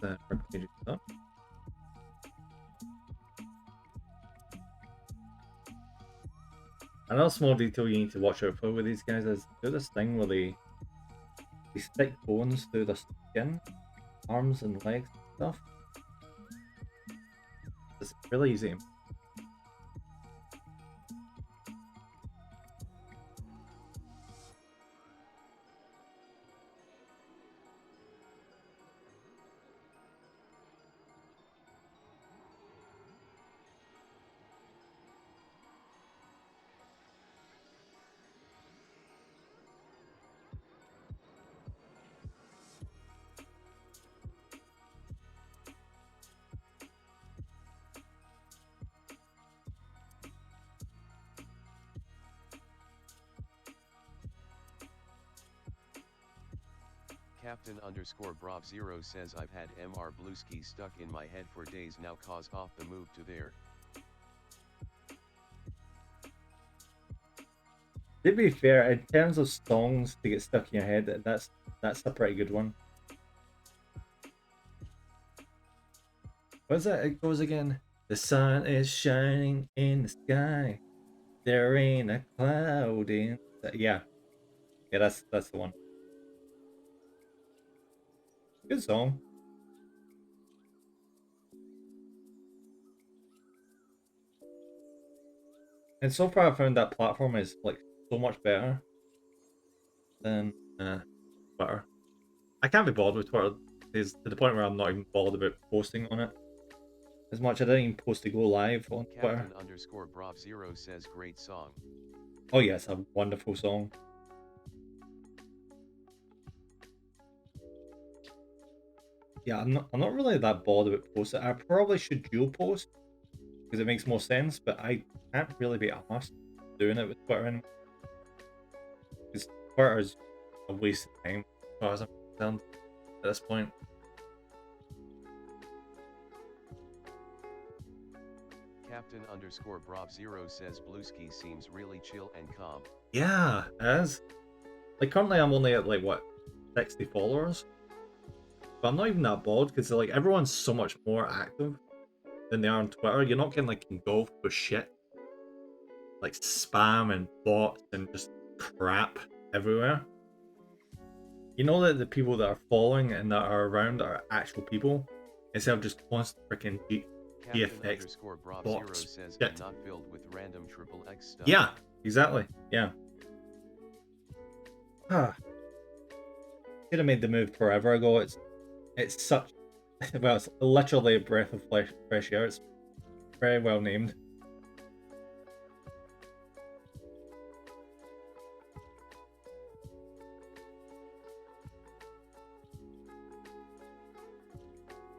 the front page up. Another small detail you need to watch out for with these guys is do this thing where they stick bones through their skin, arms and legs and stuff. It's really easy. Captain_Brov0 says I've had MR Blueski stuck in my head for days now cause off the move to there. To be fair, in terms of songs to get stuck in your head, that's a pretty good one. What's that? It goes again. The sun is shining in the sky. There ain't a cloud in. Yeah, that's the one. Good song. And so far, I found that platform is like so much better than Twitter. I can't be bothered with Twitter. Is to the point where I'm not even bothered about posting on it as much. I didn't even post to go live on Twitter. Captain_Brov0 says great song. Oh yeah, it's a wonderful song. Yeah, I'm not really that bothered about posting. I probably should dual post because it makes more sense, but I can't really be asked doing it with Twitter anymore. Because Twitter is a waste of time as far as I'm concerned at this point. Captain_Brov0 says Blueski seems really chill and calm. Yeah, it is. Like currently I'm only at like what 60 followers. But I'm not even that bored because like everyone's so much more active than they are on Twitter. You're not getting like engulfed with shit. Like spam and bots and just crap everywhere. You know that the people that are following and that are around are actual people instead of just constant freaking GFX bots. Says Shit. not filled with random XXX stuff. Yeah, exactly. Yeah. Should have made the move forever ago. It's such well, it's literally a breath of fresh air. It's very well named.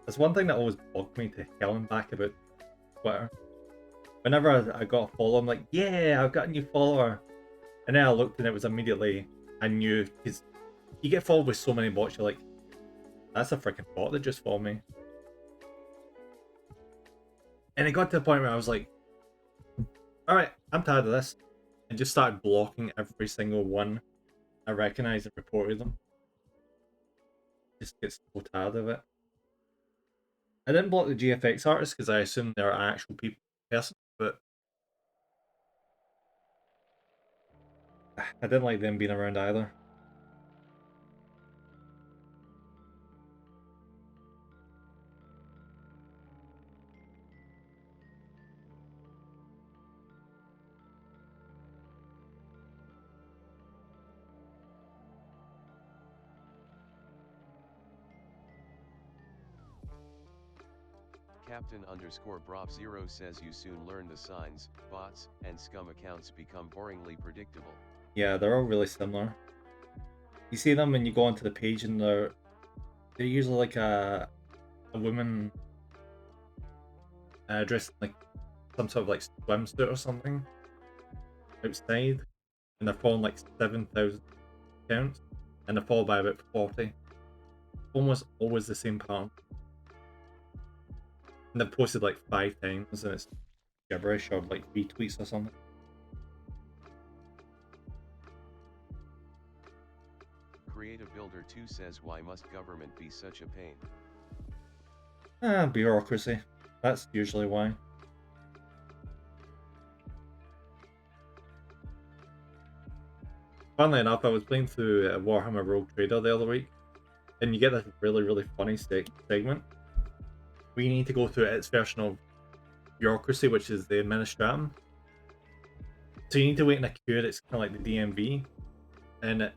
There's one thing that always bugged me to hell and back about Twitter. Whenever I got a follow, I'm like, yeah, I've got a new follower. And then I looked and it was immediately, I knew, because you get followed with so many bots, you're like, that's a freaking bot that just followed me. And it got to the point where I was like, alright, I'm tired of this. And just started blocking every single one I recognized and reported them. Just get so tired of it. I didn't block the GFX artists because I assumed they're actual person, but I didn't like them being around either. Captain_Brov0 says you soon learn the signs, bots, and scum accounts become boringly predictable. Yeah, they're all really similar. You see them when you go onto the page and they're usually like a woman dressed in like some sort of like swimsuit or something outside, and they're following like 7,000 accounts, and they're followed by about 40. Almost always the same pattern. And they've posted like 5 times and it's gibberish or like retweets or something. Creative Builder 2 says why must government be such a pain? Bureaucracy. That's usually why. Funnily enough, I was playing through Warhammer Rogue Trader the other week, and you get this really, really funny segment. We need to go through its version of bureaucracy, which is the administratum. So you need to wait in a queue. It's kind of like the DMV, and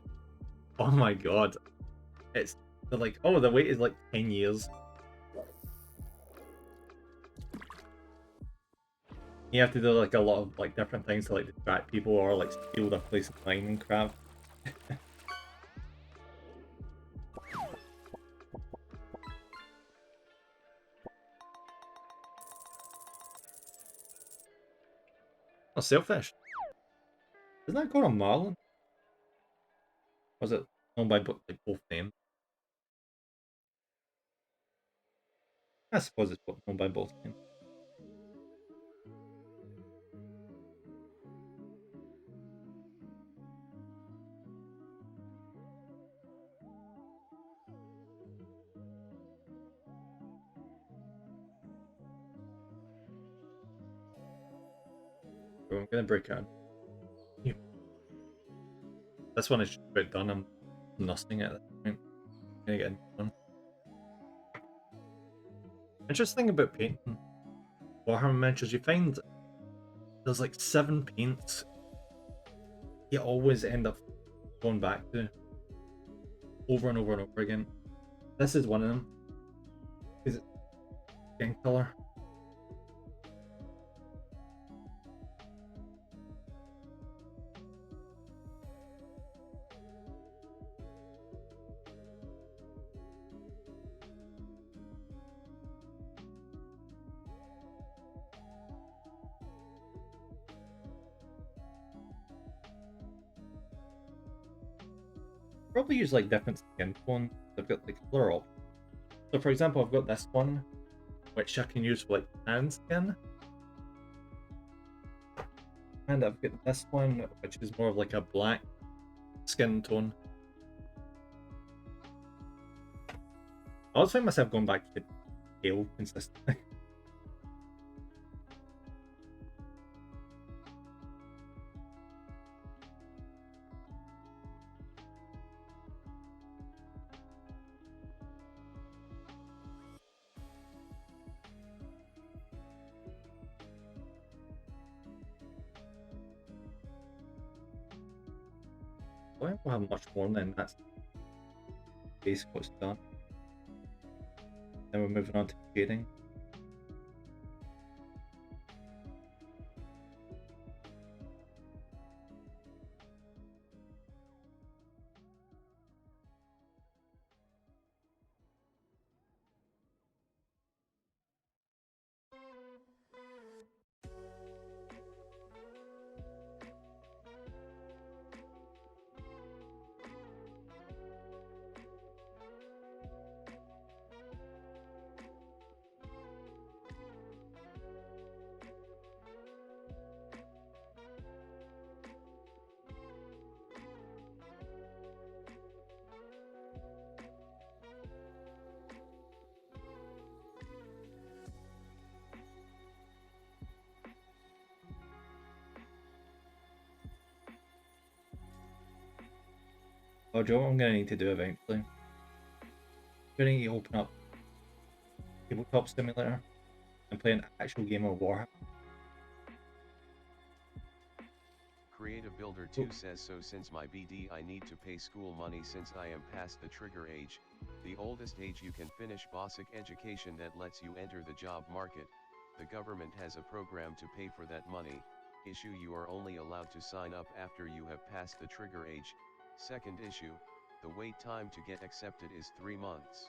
oh my god, they're like, oh, the wait is like 10 years. You have to do like a lot of like different things to like distract people or like steal their place of time and crap. Oh, Sailfish. Isn't that called a marlin? Or is it owned by like both names? I suppose it's owned by both names. So I'm gonna break out. This one is just about done. I'm nussing it at this point. I'm gonna get a new one. Interesting about painting Warhammer miniatures, you find there's like 7 paints you always end up going back to over and over and over again. This is one of them. Is it skin color? Probably use like different skin tones. I've got like color options. So for example, I've got this one, which I can use for like tan skin. And I've got this one, which is more of like a black skin tone. I always find myself going back to pale consistently. I don't have much more than that's basically what's done. Then we're moving on to shading. Oh, Joe, what I'm gonna need to do eventually. I'm gonna need to open up Tabletop Simulator and play an actual game of Warhammer. Creative Builder 2 says so since my BD I need to pay school money since I am past the trigger age, the oldest age you can finish basic education that lets you enter the job market. The government has a program to pay for that money. Issue you are only allowed to sign up after you have passed the trigger age. Second issue, the wait time to get accepted is 3 months.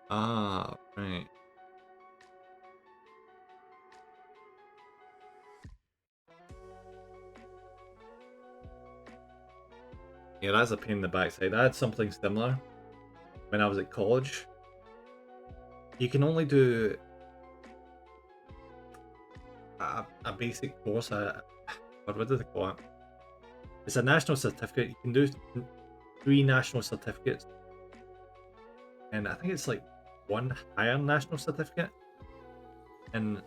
Ah, right. Yeah, that's a pain in the backside. I had something similar when I was at college. You can only do a basic course. What did they call it? It's a national certificate. You can do 3 national certificates, and I think it's like 1 higher national certificate, and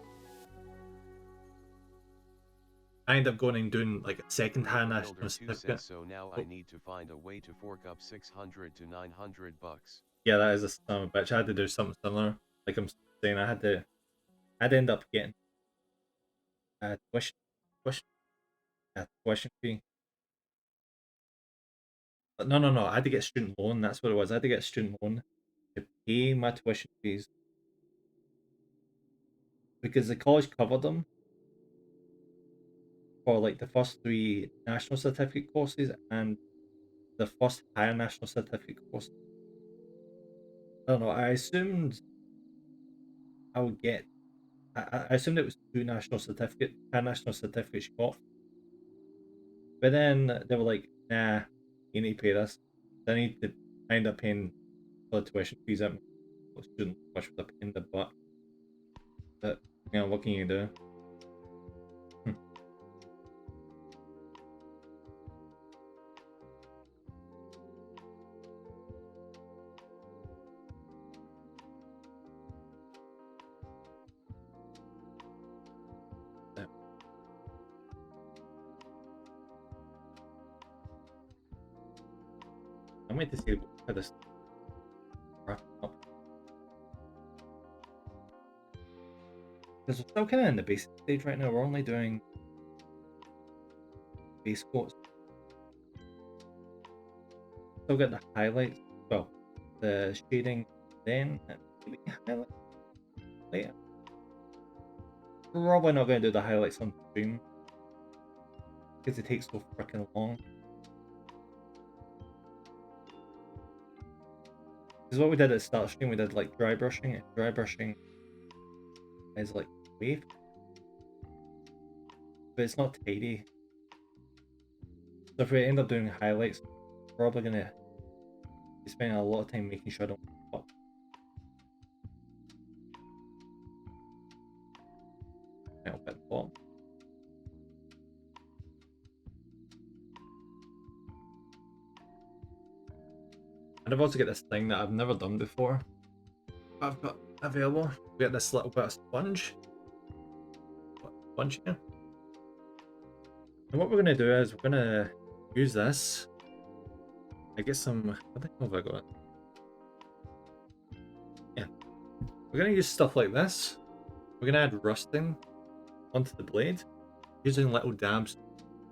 I end up going and doing like a second higher Create a national Builder 2 certificate. says so now I need to find a way to fork up 600 to 900 bucks. Yeah, that is a son of a bitch. I had to do something similar. Like I'm saying, I'd end up getting a tuition, tuition fee. But no. I had to get a student loan. That's what it was. I had to get a student loan to pay my tuition fees because the college covered them for like the first 3 national certificate courses and the first higher national certificate course. I don't know. I assumed I would get. I assumed it was 2 higher national certificates you got. But then they were like, nah, you need to pay this. So I end up paying for the tuition fees at my student, which was a pain in the butt. But, what can you do? Yeah. I'm waiting to see how this wraps up. Because we're still kind of in the basic stage right now. We're only doing base coats. Still got the highlights. Well, the shading then, and maybe highlights later. Probably not going to do the highlights on stream because it takes so freaking long. Because what we did at the start stream, we did like dry brushing. Dry brushing is like wave, but it's not tidy. So if we end up doing highlights, we're probably gonna be spending a lot of time making sure I don't fuck. Little bit bottom. And I've also got this thing that I've never done before. I've got available. We got this little bit of sponge. Sponge here. And what we're gonna do is we're gonna use this. I get some. I think have I got it? Yeah. We're gonna use stuff like this. We're gonna add rusting onto the blade using little dabs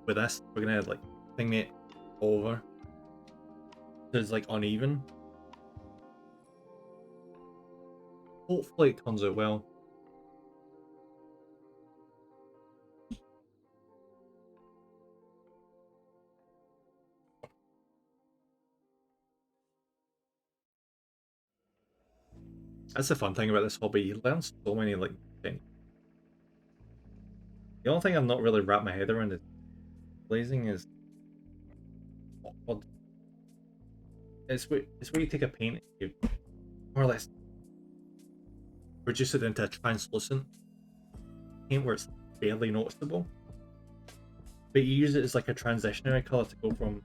with this. We're gonna like thing it over so it's like uneven. Hopefully it turns out well. That's the fun thing about this hobby. You learn so many like things. The only thing I've not really wrapped my head around is glazing is awkward. It's where you take a paint, you more or less reduce it into a translucent paint where it's barely noticeable. But you use it as like a transitionary color to go from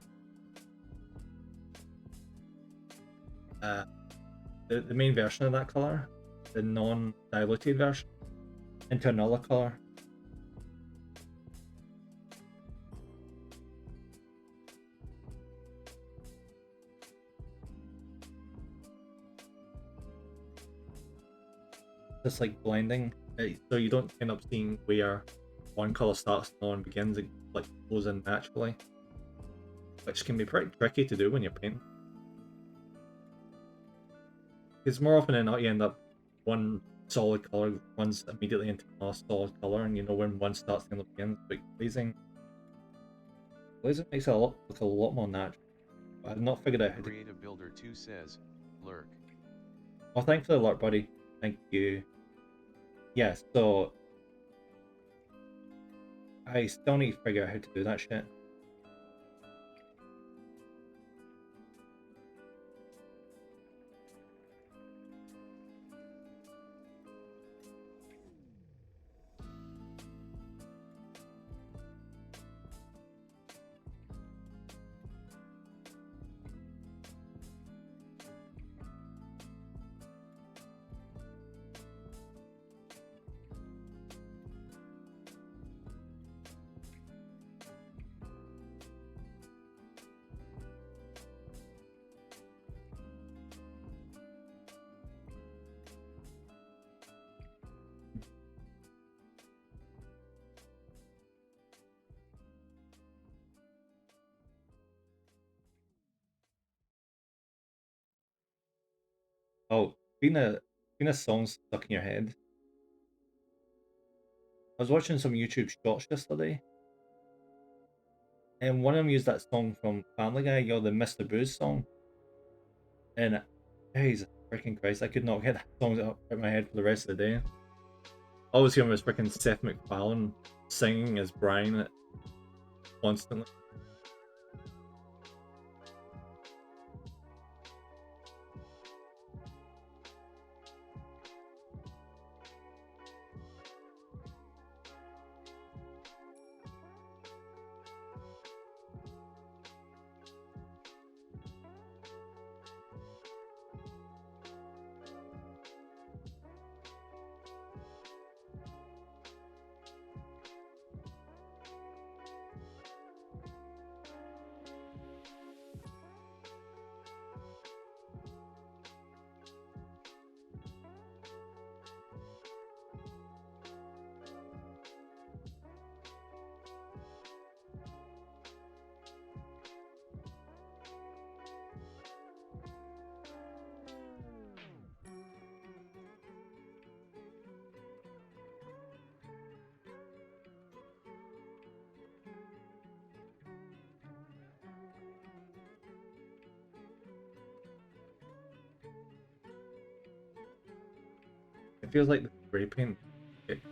the main version of that color, the non-diluted version, into another color. Just like blending, so you don't end up seeing where one color starts and the other one begins. It like flows in naturally, which can be pretty tricky to do when you're painting. Because more often than not, you end up one solid color runs immediately into another solid color, and you know when one starts the other begins. But glazing makes it look a lot more natural. But I've not figured out how to. Create a Builder 2 says, lurk. Oh, thanks for the alert, buddy. Thank you. Yeah, so I still need to figure out how to do that shit. Oh, being a song stuck in your head. I was watching some YouTube shorts yesterday, and one of them used that song from Family Guy, the Mr. Boo's song, and Jesus freaking Christ, I could not get that song out of my head for the rest of the day. All I was hearing was freaking Seth MacFarlane singing as Brian constantly. It feels like the spray paint. It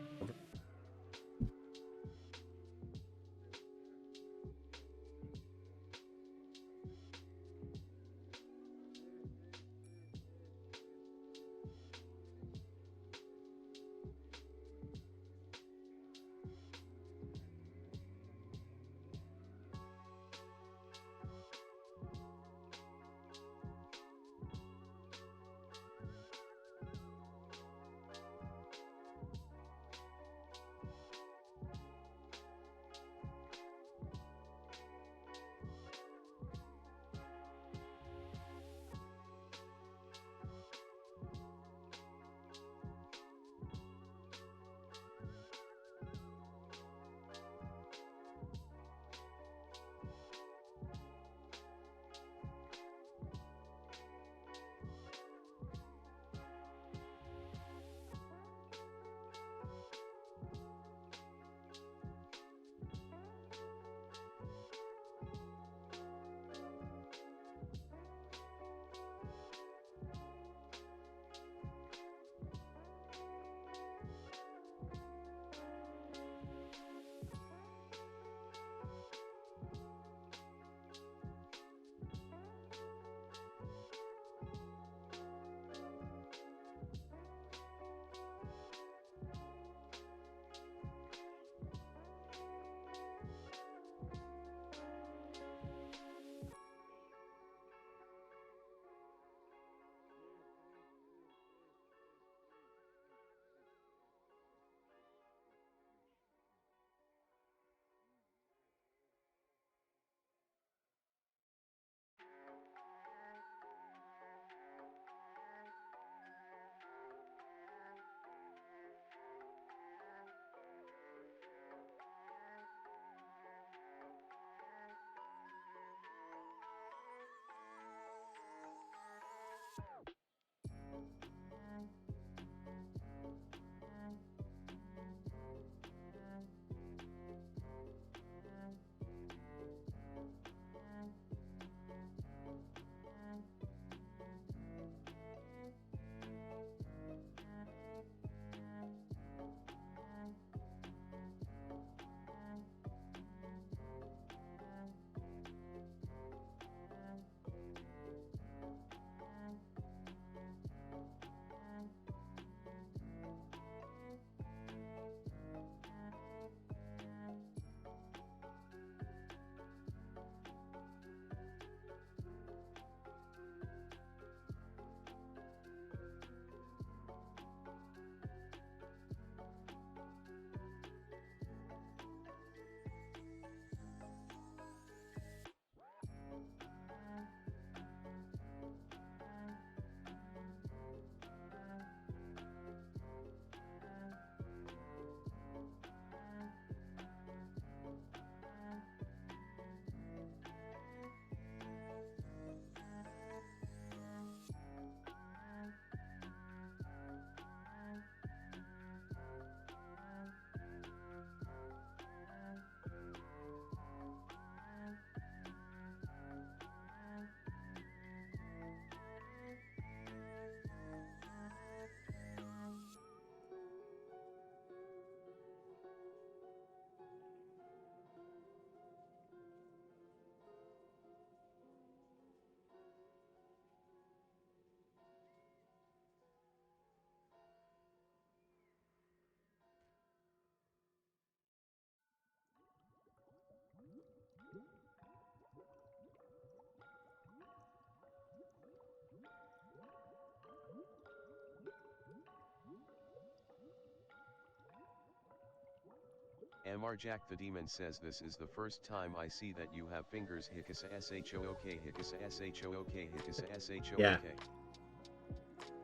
Mr. Jack the Demon says this is the first time I see that you have fingers. Hikasa shook hikasa shook hikasa shook. Yeah.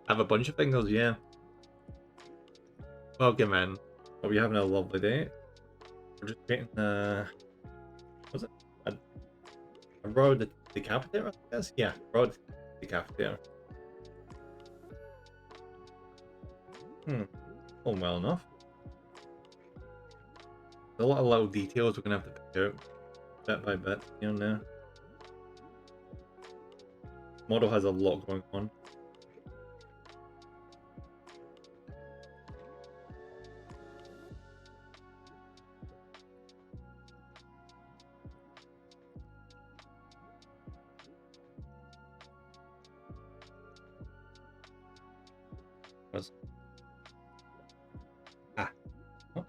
I have a bunch of fingers, yeah. Okay, man. Hope you're having a lovely day. We're just waiting, what was it? A road decapitator, I guess? Yeah, road decapitator. All well enough. There's a lot of little details we're gonna have to pick out bit by bit here and there. Model has a lot going on. Ah. Oh.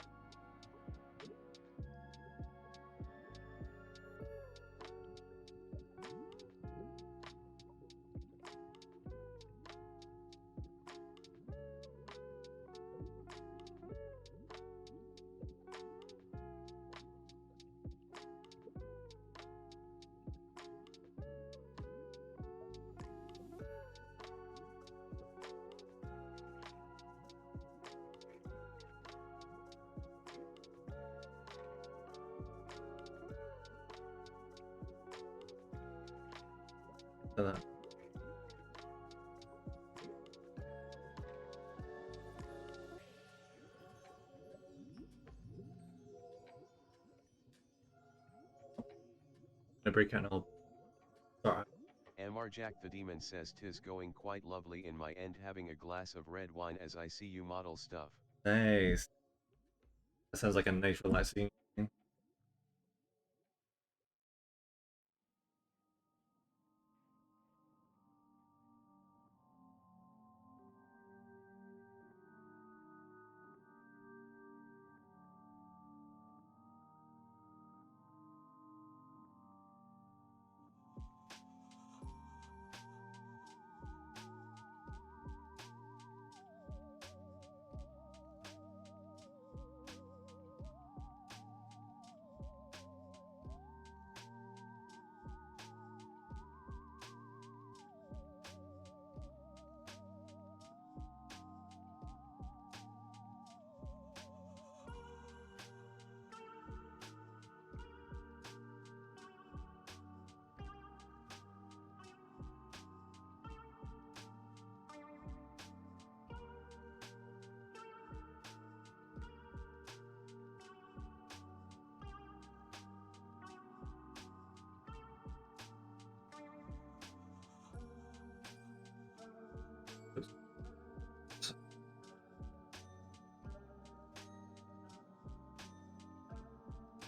That. I break out and I'll start. Mr. Jack the Demon says tis going quite lovely in my end, having a glass of red wine as I see you model stuff. Nice. That sounds like a nice relaxing thing.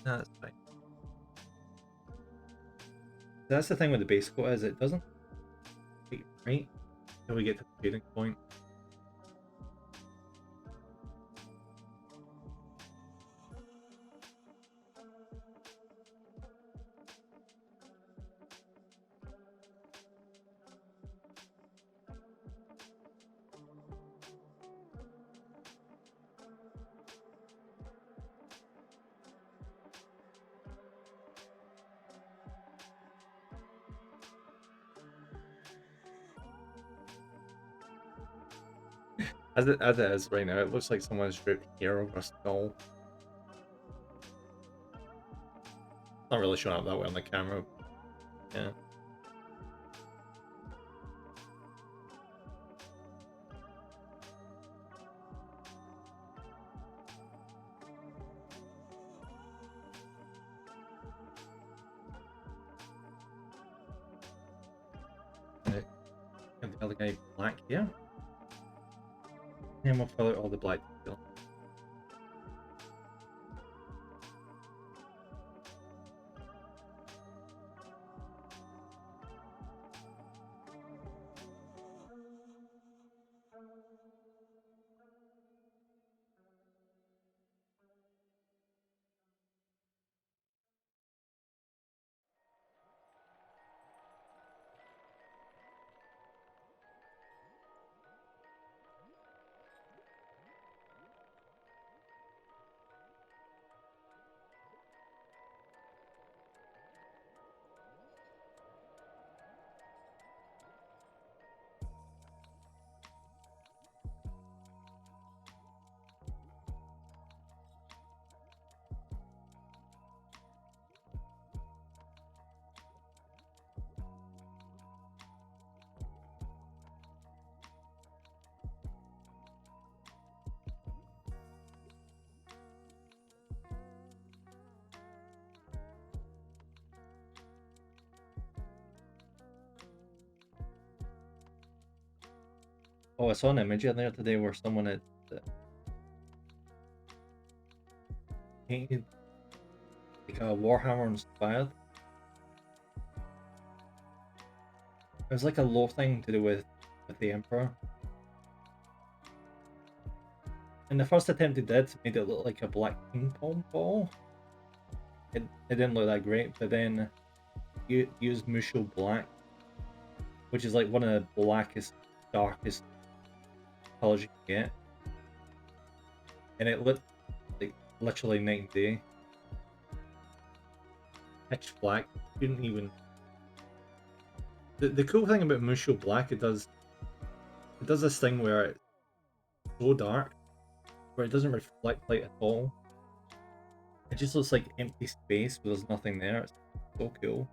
No, that's fine. That's the thing with the base coat is it doesn't quite right until we get to the fading point. As it is right now, it looks like someone's dripped hair over a skull. Not really showing up that way on the camera. Yeah. And the other guy black here. And we'll fill out all the black detail. Oh, I saw an image in there today where someone had painted like a Warhammer inspired. It was like a lore thing to do with the Emperor. And the first attempt they did made it look like a black ping pong ball. It didn't look that great, but then you used Musho Black, which is like one of the blackest, darkest colors you can get. And it looked like literally night and day. Pitch black. Couldn't even. The cool thing about Musho Black, it does this thing where it's so dark, where it doesn't reflect light at all. It just looks like empty space where there's nothing there. It's so cool.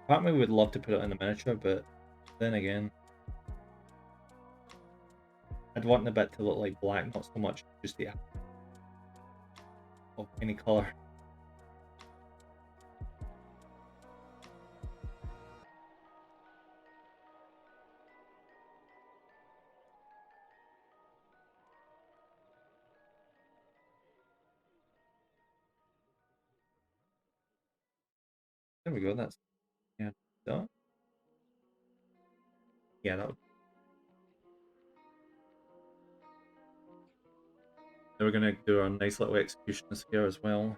Part of me would love to put it in a miniature, but then again, I'd want the bit to look like black, not so much just the of any color. There we go. That's yeah. Done. Yeah, that would. Then we're gonna do our nice little executionist here as well.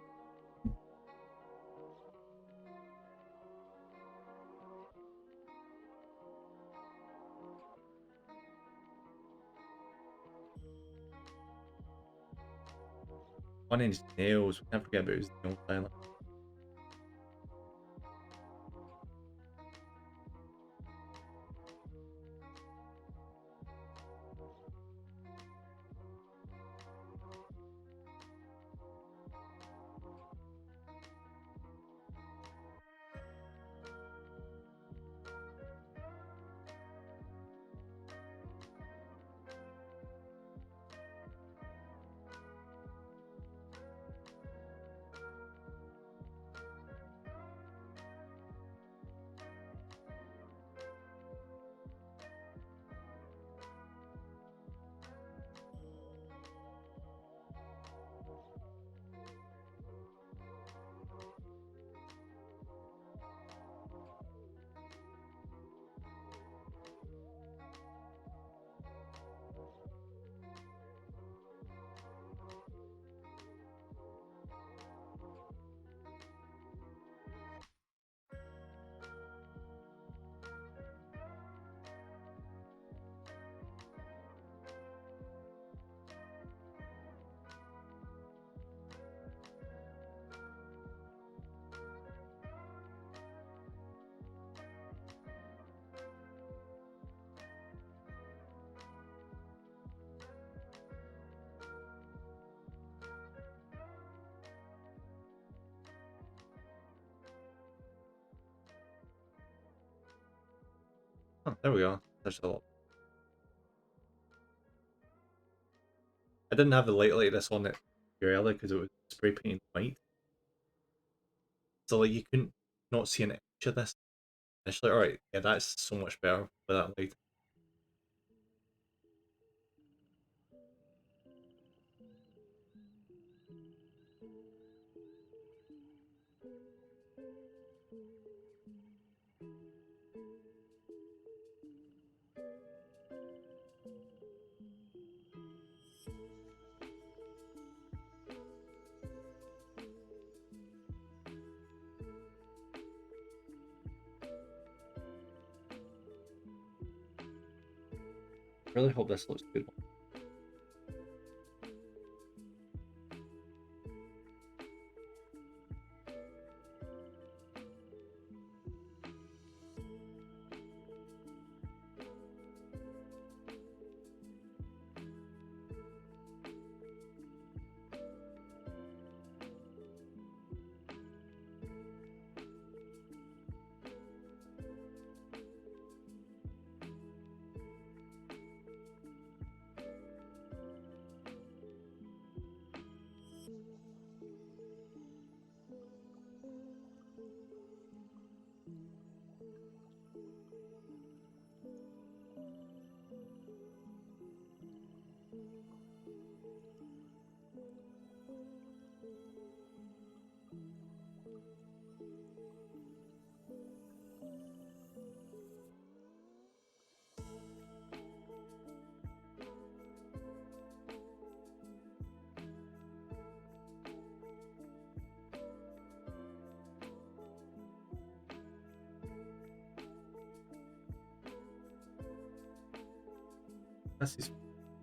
One-inch nails. We can't forget about his nail style. Oh, there we go. There's a lot. I didn't have the light like this on it very early because it was spray painted white. So like you couldn't not see an inch of this initially. Alright, yeah, that's so much better with that light. Really hope this looks good. That's his.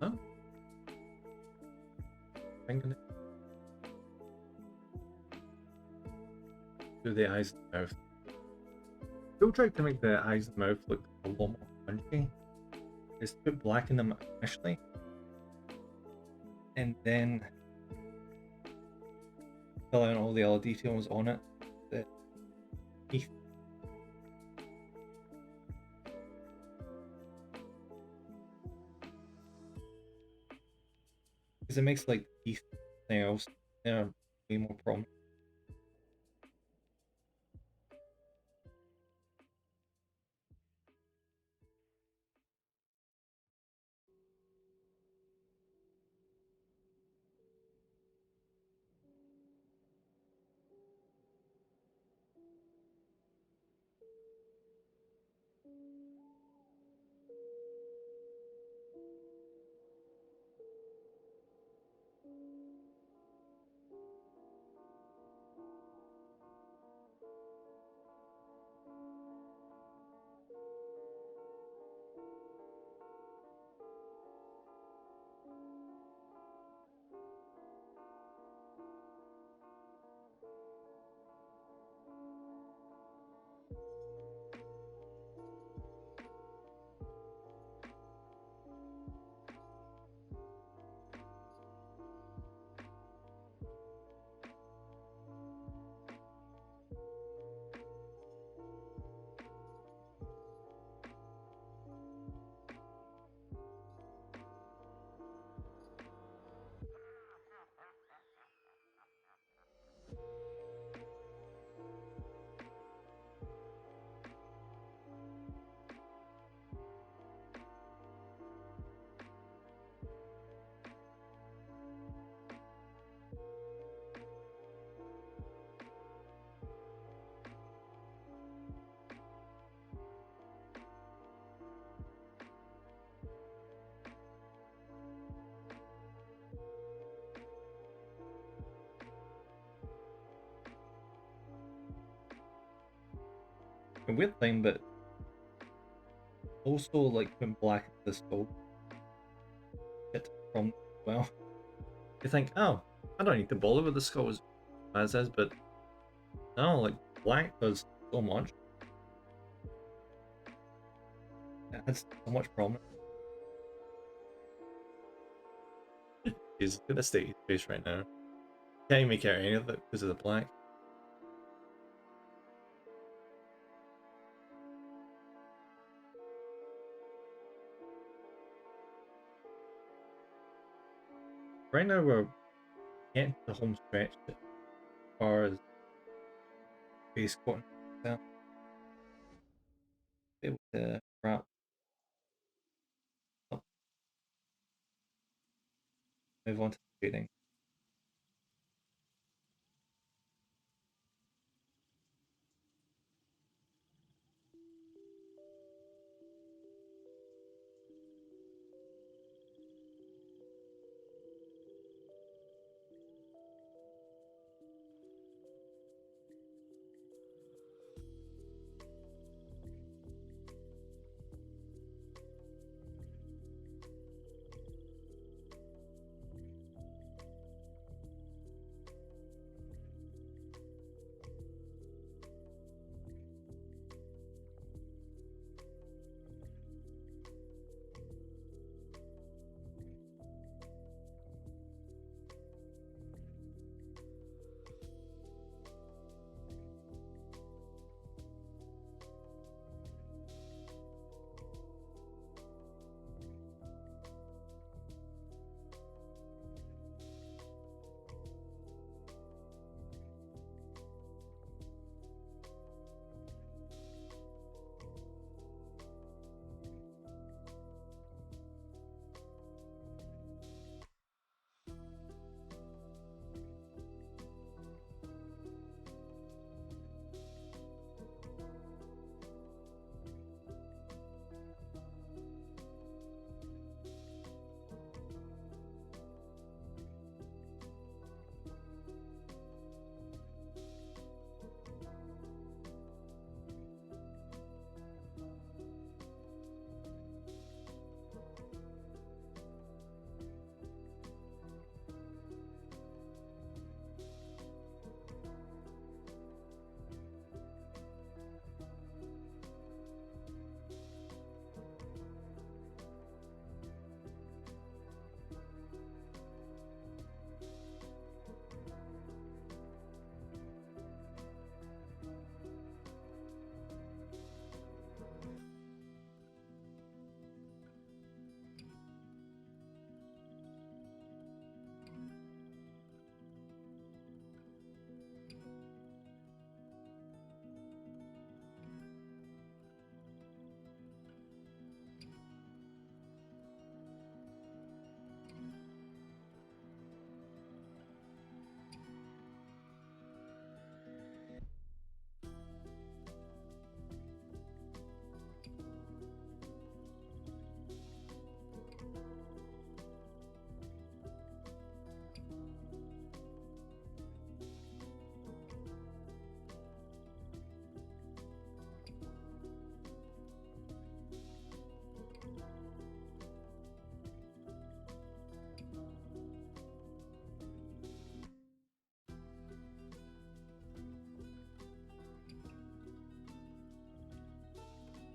Huh? Fingernail. Do the eyes and mouth. Still tried to make the eyes and mouth look a lot more punchy. Is to put black in them initially, and then fill out all the other details on it. The teeth. Because it makes like the teeth thing else way more prominent. A weird thing, but also like putting black into the skull bit from well. You think, oh, I don't need to bother with the skull as is, but no, like black does so much. It adds so much prominence. He's look at the state of his face right now. Can't even make out any of it because of the black. Right now we're getting to the home stretch as far as base coating itself. Able to wrap up, move on to the shading.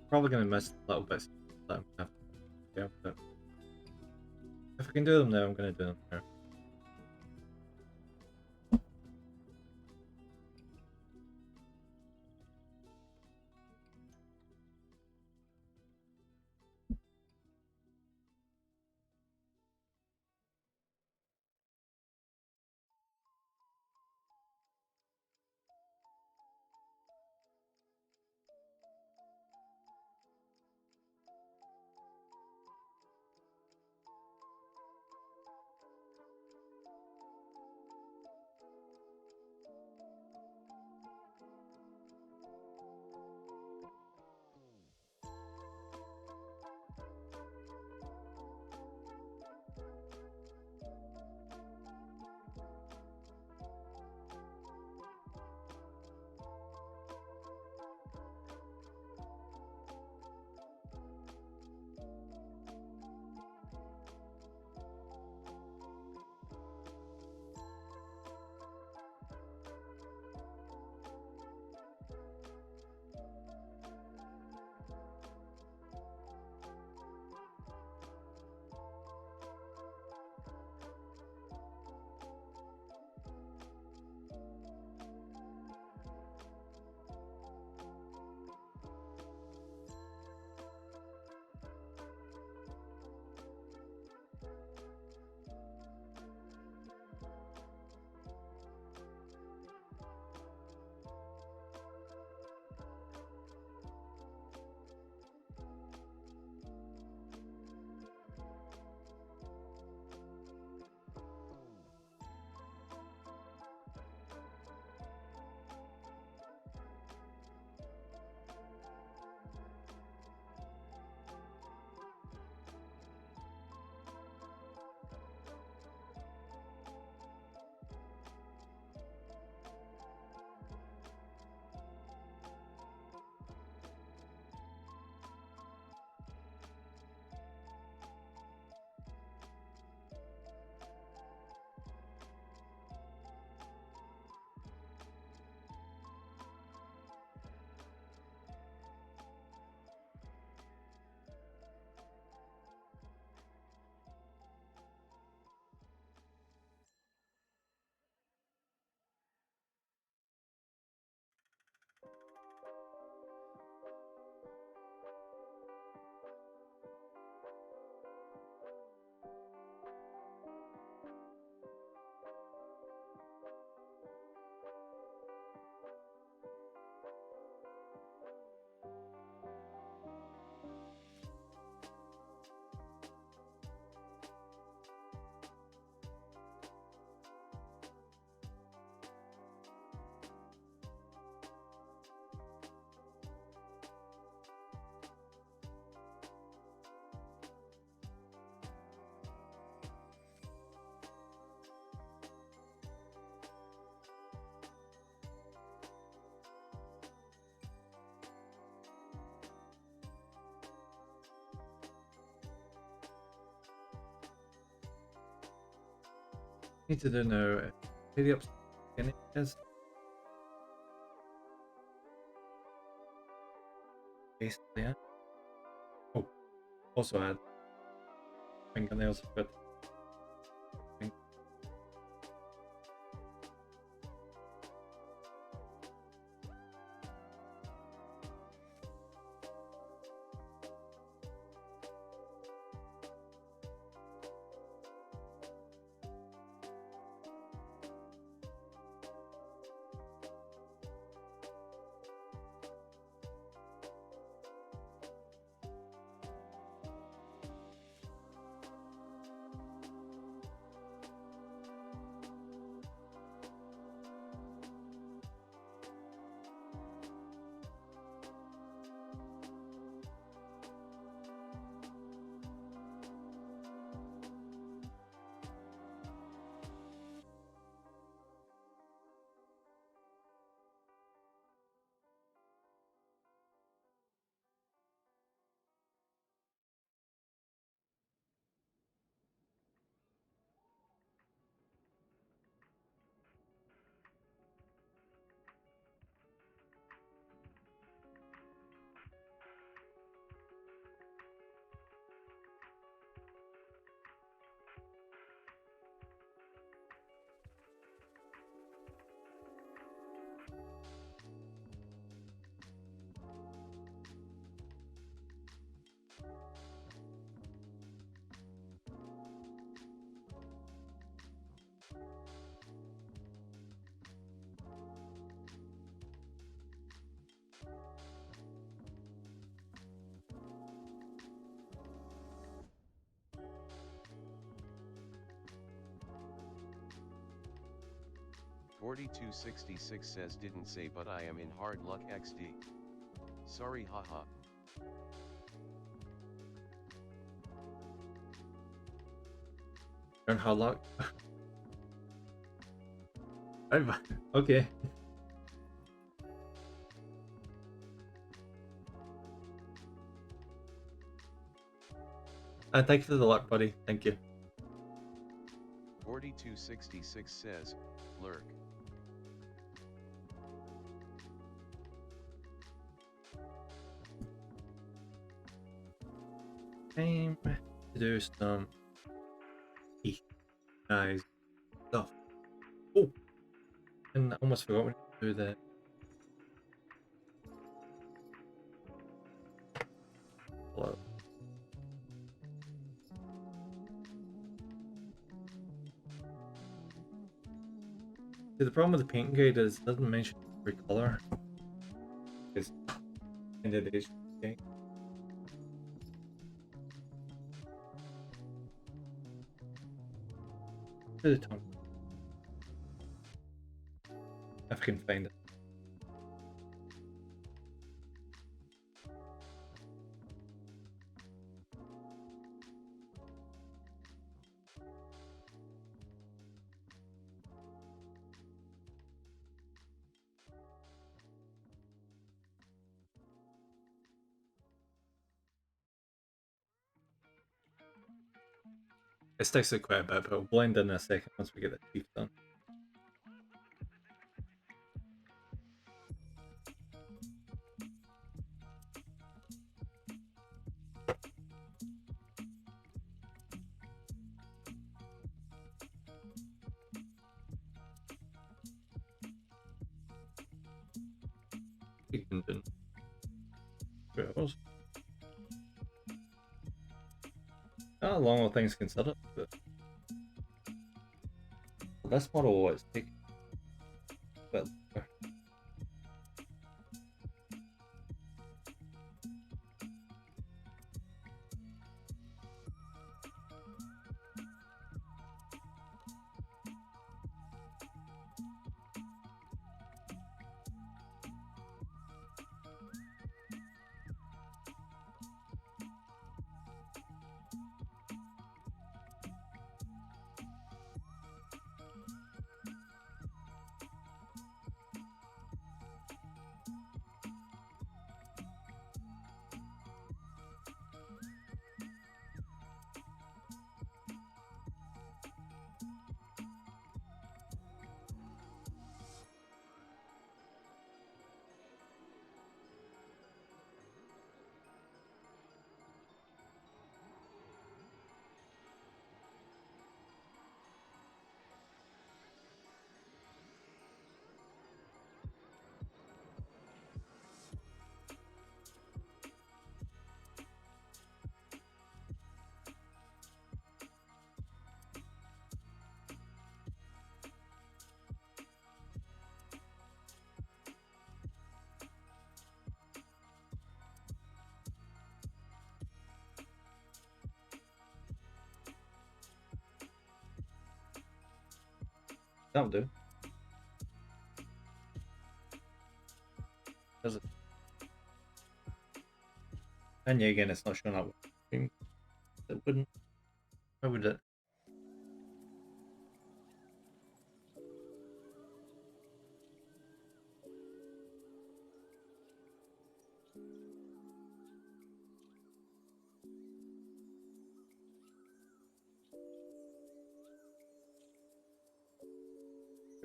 Probably gonna miss a little bits that I'm gonna have to do, but if I can do them now, I'm gonna do them now. Need to do now. Maybe up in it is basically it. Oh, also add fingernails, but 4266 says didn't say but I am in hard luck XD. Sorry haha. Learn how luck. Okay. Thank you for the luck, buddy. Thank you. 4266 says, lurk. Time to do some nice stuff. Oh, and I almost forgot to do the. Hello. See, the problem with the paint guide is it doesn't mention every color. It's in the edition. Okay. To the tongue. If I can find it. It sticks out quite a bit, but it'll blend in a second once we get the teeth done. Not a long all things considered, but this model is taking a bit longer. That'll do. Does it? And yeah, again, it's not showing up. It wouldn't. Why would it?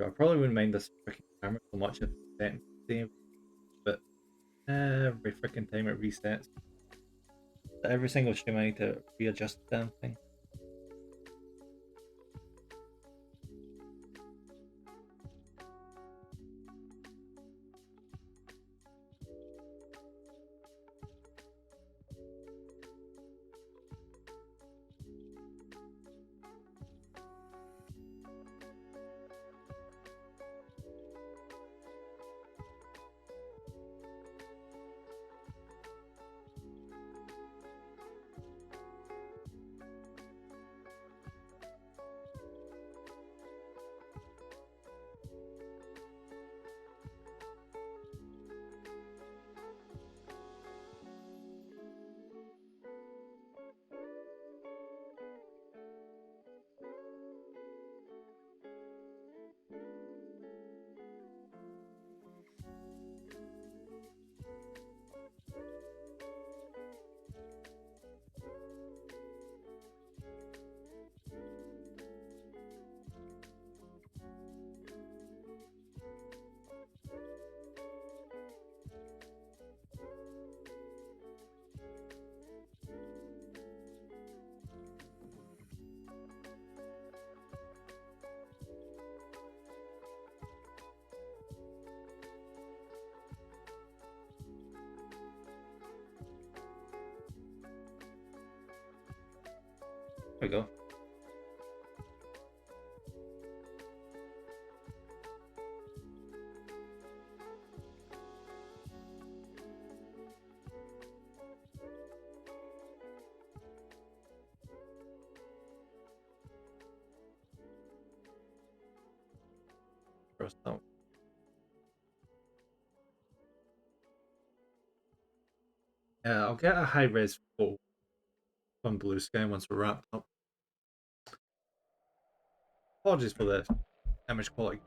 I probably wouldn't mind this freaking camera so much if it's set in the same, but every freaking time it resets, every single stream I need to readjust the damn thing. There we go. First time. Yeah, I'll get a high res photo from Blue Sky once we're wrapped up. Apologies for the image quality.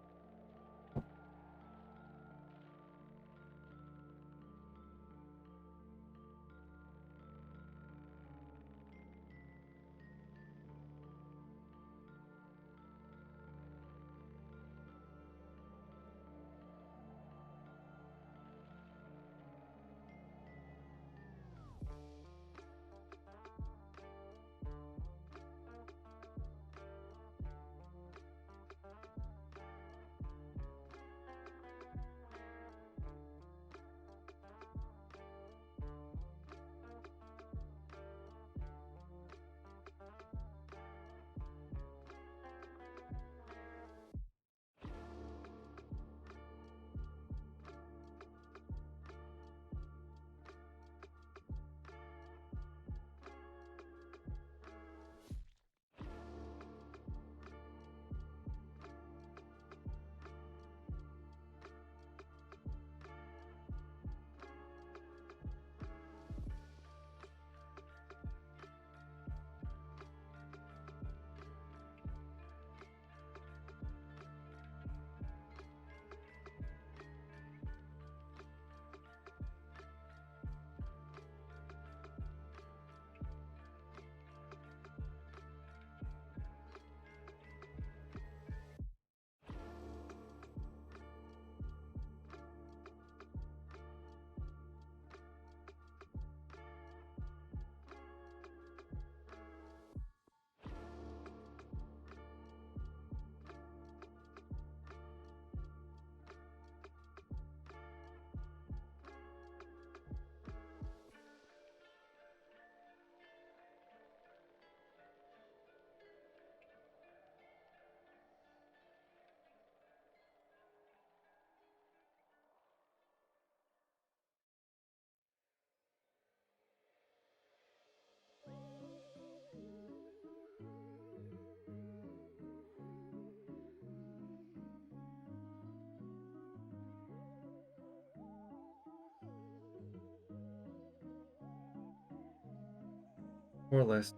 More or less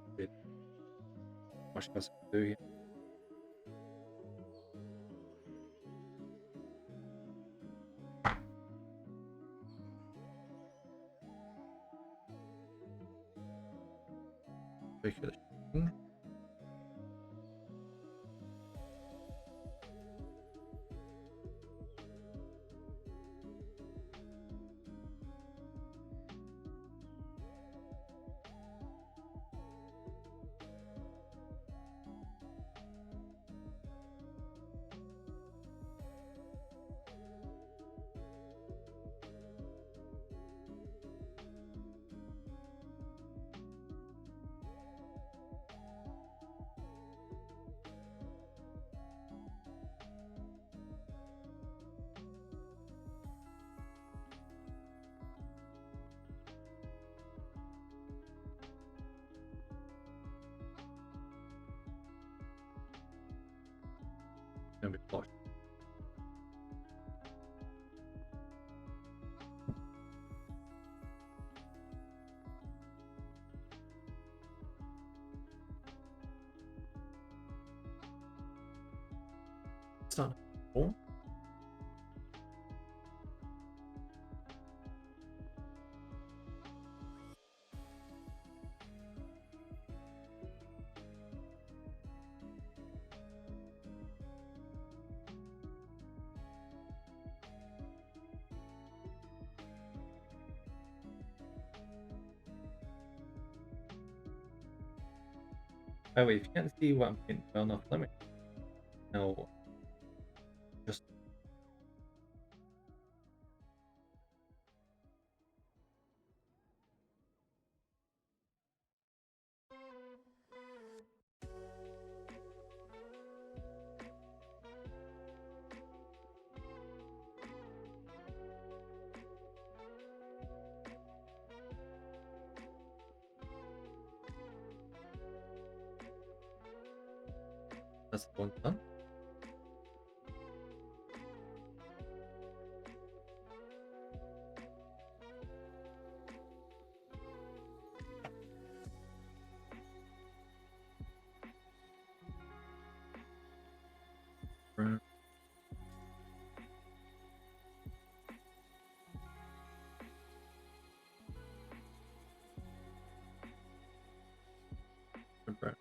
much else to do here. Ridiculous. Gonna be blocked. It's not cool. By the way, if you can't see what I'm painting well enough, let me know. Just That's the one done. Right. Right.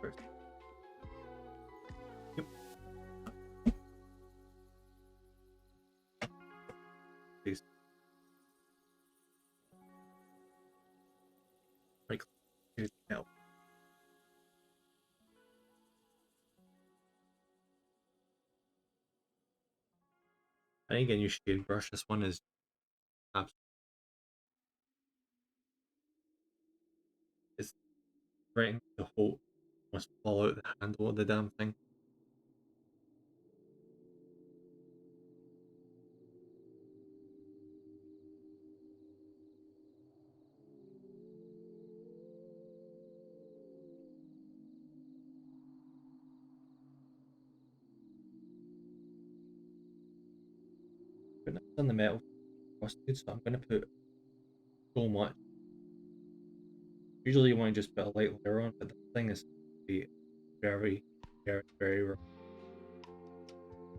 First. Yep. Please. Right click. Here's the help. And again, you shade brush. This one is absolutely. It's threatening to hold, almost fall out the handle of the damn thing. Putting it on the metal rusted, so I'm going to put so much. Usually you want to just put a light layer on, but the thing is be very, very, very rough.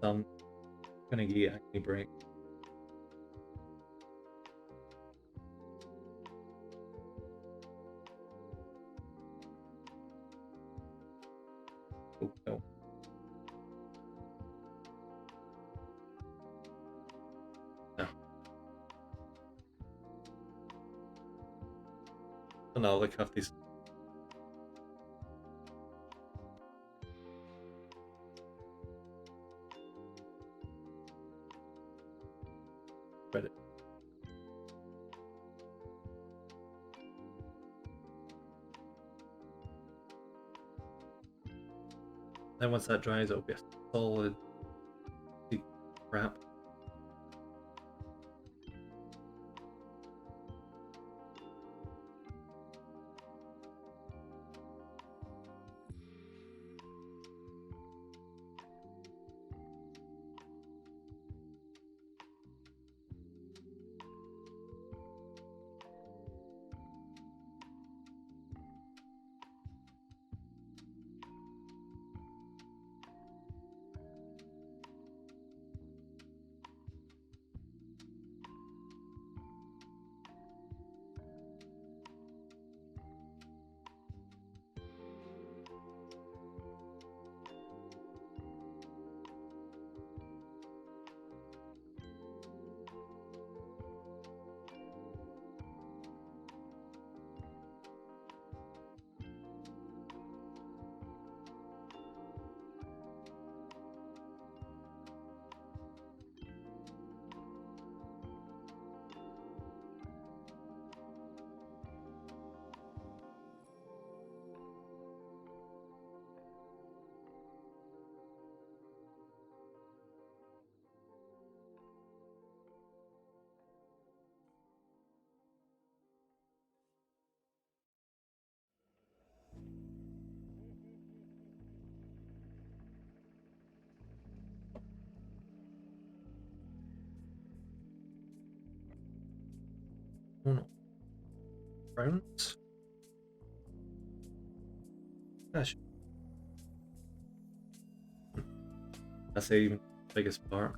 So I'm going to get acne break. Oh, no. No. So now look at these. Ready. Then once that dries, it'll be a solid wrap. Oh no. Browns? Gosh. That's the even biggest part.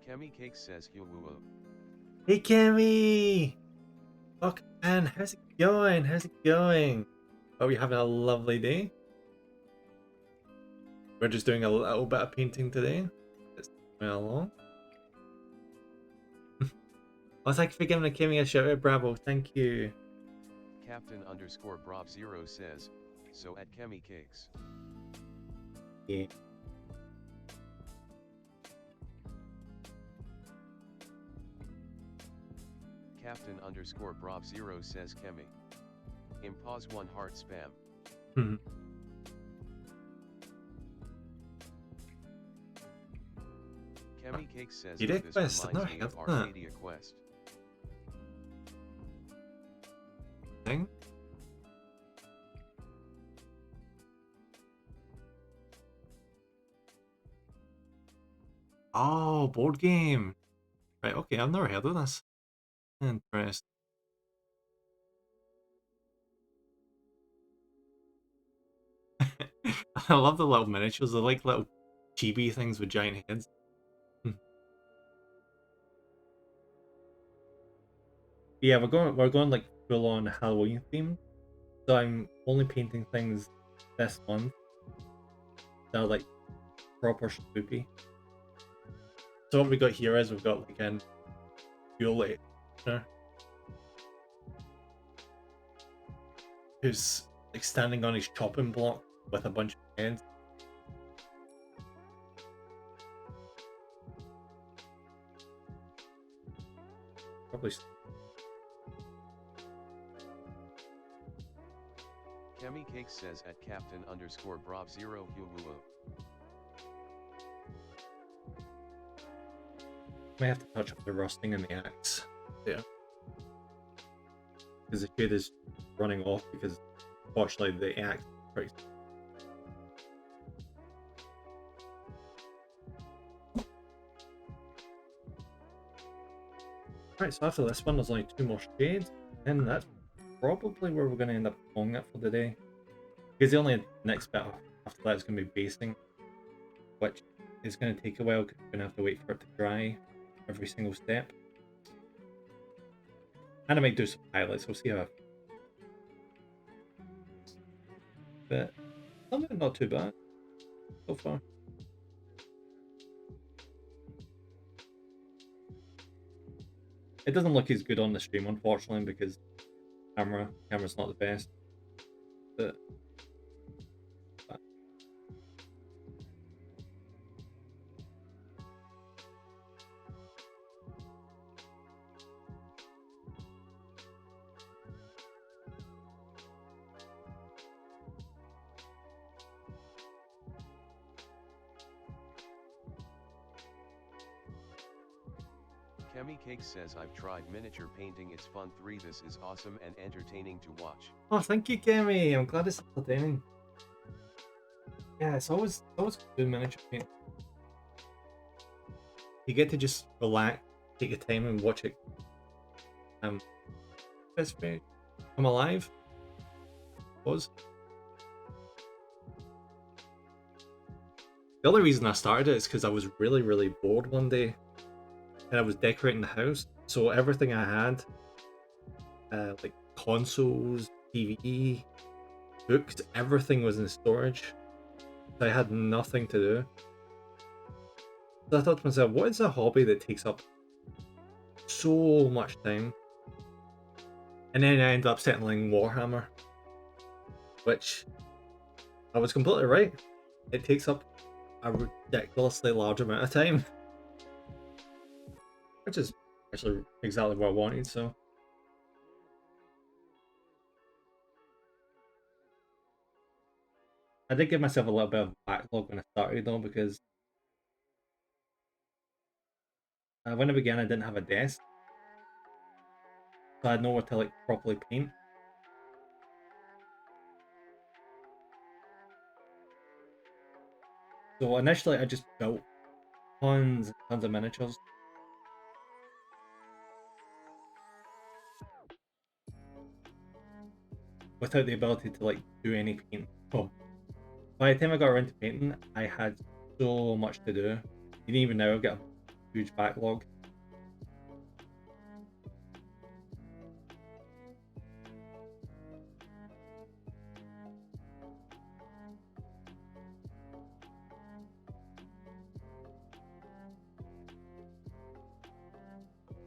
Kemi Cake says Huwoo. Hey Cammy! Fuck man, how's it going? How's it going? Hope you're having a lovely day. We're just doing a little bit of painting today. It's going along. Oh, thank you for giving Cammy a shout out, bravo, thank you. Captain underscore Brob0 says, so at Kemi Cakes. Yeah. Captain underscore Brob0 says Kemi. Impause 1 heart spam. Hmm. Kemi Cake says Direct this quest, reminds no, me of I haven't. Arcadia Quest. Thing? Oh, board game. Right, okay, I've never heard of this. Interesting. I love the little miniatures. They're like little chibi things with giant heads. Yeah, we're going like full on Halloween theme. So I'm only painting things this month that are like proper spooky. So what we got here is we've got like an Yule who's like standing on his chopping block with a bunch of heads. Probably. Kemi Cake says at Captain underscore Brob0 Huwoo. May have to touch up the rusting in the axe. Yeah. Because the shade is running off because fortunately the axe is pretty. Right, so after this one there's only 2 more shades, and that's probably where we're going to end up calling it for the day. Because the only next bit after that is going to be basting, which is going to take a while because we're going to have to wait for it to dry every single step. And I might do some highlights, we'll see how. But something not too bad so far. It doesn't look as good on the stream, unfortunately, because camera's not the best. But Kemi Cake says I've tried miniature painting, it's fun. 3 This is awesome and entertaining to watch. oh, thank you, Kemi. I'm glad it's entertaining. Yeah, it's always good miniature paint. You get to just relax, take your time, and watch it. Best way come alive. Was the only reason I started it is because I was really bored one day, and I was decorating the house. So everything I had, like consoles, TV, books, everything was in storage. So I had nothing to do. So I thought to myself, what is a hobby that takes up so much time? And then I ended up settling Warhammer, which I was completely right. It takes up a ridiculously large amount of time, which is actually exactly what I wanted, so. I did give myself a little bit of backlog when I started though, because when I began I didn't have a desk, so I had nowhere to like properly paint. So initially I just built tons and tons of miniatures. Without the ability to like do any paint. Oh, by the time I got around to painting, I had so much to do. Even now I've got a huge backlog.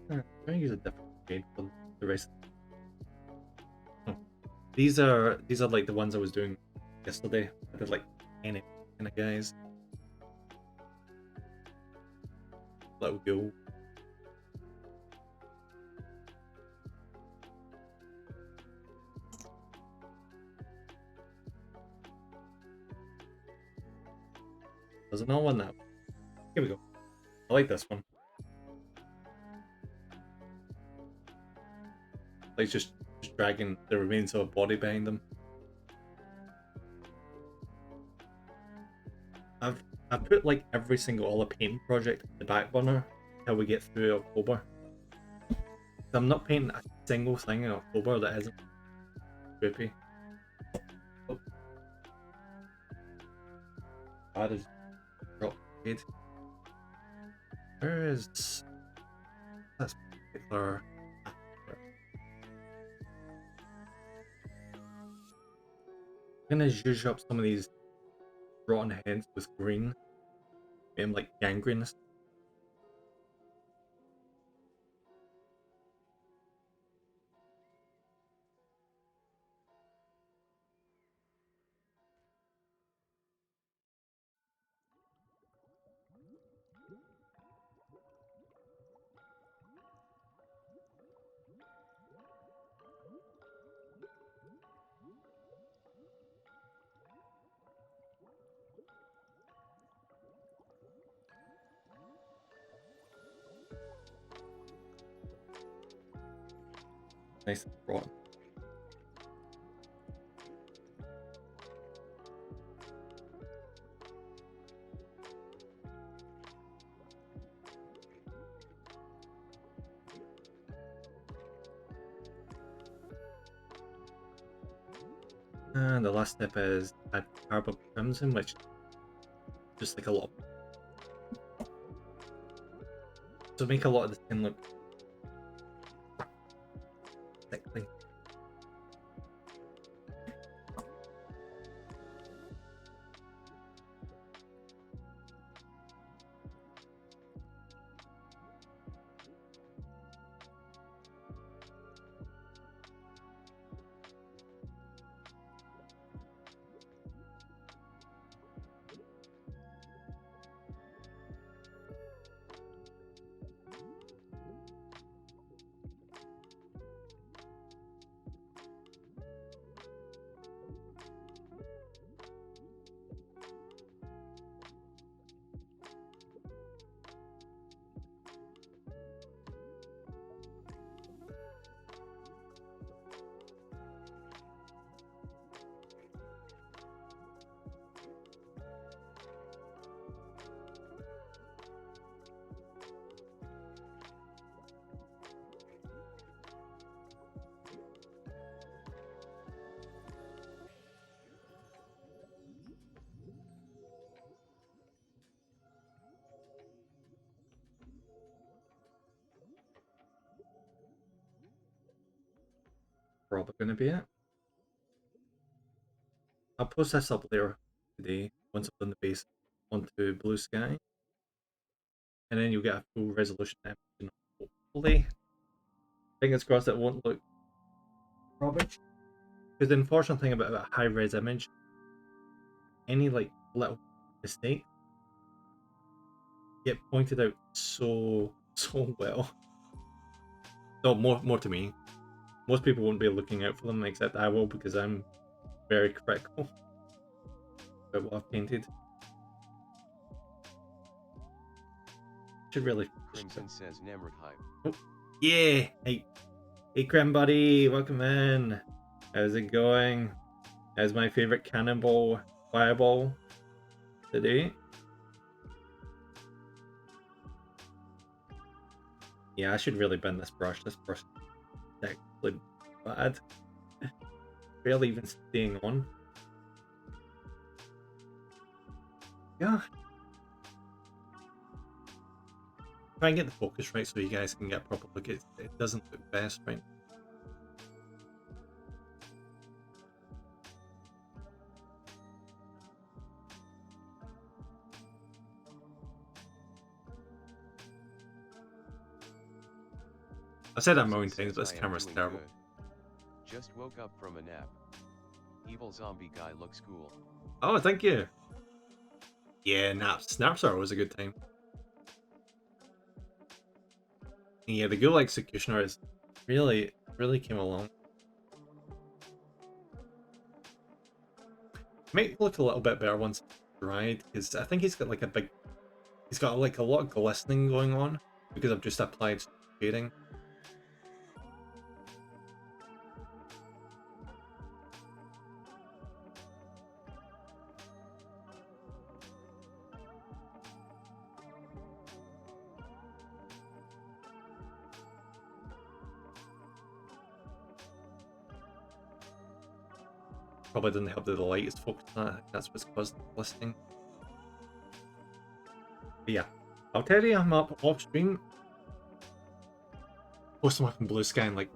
I'm trying to use a different shade for the rest. Oh, these are like the ones I was doing yesterday. I did like 10 kind of guys. Little go. There's another one now. Here we go. I like this one. Like just dragging the remains of a body behind them. I've put like every single all the painting project in the back burner till we get through October. I'm not painting a single thing in October that isn't droopy. Oh, that is drop shade. Where is this particular? I'm gonna zhuzh up some of these rotten heads with green, and like gangrenous. Nice and rotten. And the last step is add carbon crimson, which just like a lot. So make a lot of the skin look thickly. Probably gonna be it. I'll post this up later today once I've done the base onto Blue Sky, and then you'll get a full resolution image. And hopefully, fingers crossed, it won't look rubbish. Because the unfortunate thing about a high-res image, any like little mistake get pointed out so well. No, more to me. Most people won't be looking out for them, except I will, because I'm very critical about what I've painted. Should really. Crimson says Nemrut hype. Oh, yeah! Hey, Creme buddy, welcome in. How's it going? How's my favorite cannonball fireball today? Yeah, I should really bend this brush. This brush is actually bad. Barely even staying on. Yeah. Try and get the focus right so you guys can get a proper look. It doesn't look best right. I said that a million times, but this camera's terrible. Just woke up from a nap. Evil zombie guy looks cool. Oh, thank you. Yeah, naps. Naps are always a good time. And yeah, the Ghoul Executioner is really came along. Might look a little bit better once it's dried, because I think he's got like he's got like a lot of glistening going on because I've just applied shading. Probably didn't help that the light is focused on it. I think that's what's caused the glistening. But yeah, I'll tell you, I'm up off stream. Posting up in Blue Sky in like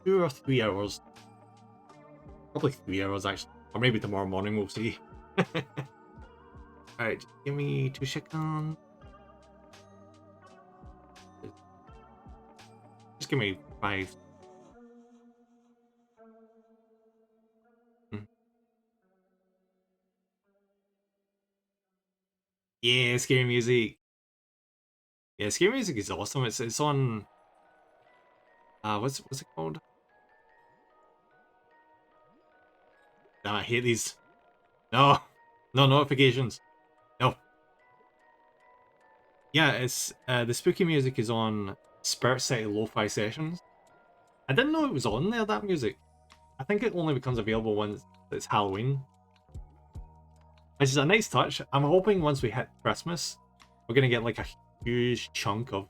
2 or 3 hours. Probably 3 hours actually, or maybe tomorrow morning. We'll see. Alright, just give me 2 seconds. Just give me 5. Yeah, scary music. Yeah, scary music is awesome. It's on. What's it called? Damn, I hate these. No notifications. No. Yeah, it's the spooky music is on Spirit City Lo-Fi Sessions. I didn't know it was on there, that music. I think it only becomes available when it's Halloween. Which is a nice touch. I'm hoping once we hit Christmas, we're gonna get like a huge chunk of.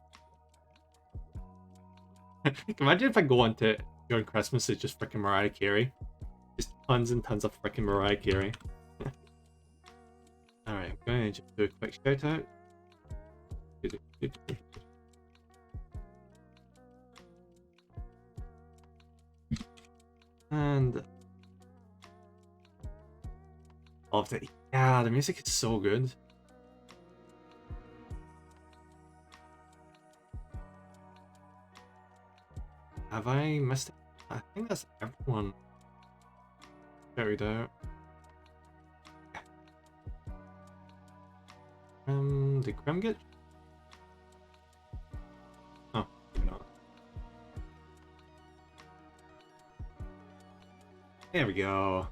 Imagine if I go into it during Christmas, it's just freaking Mariah Carey. Just tons and tons of freaking Mariah Carey. Alright, I'm going to just do a quick shout out. And loved it. Yeah, the music is so good. Have I missed it? I think that's everyone. Carried out. Did Grim get? Oh, maybe not. There we go.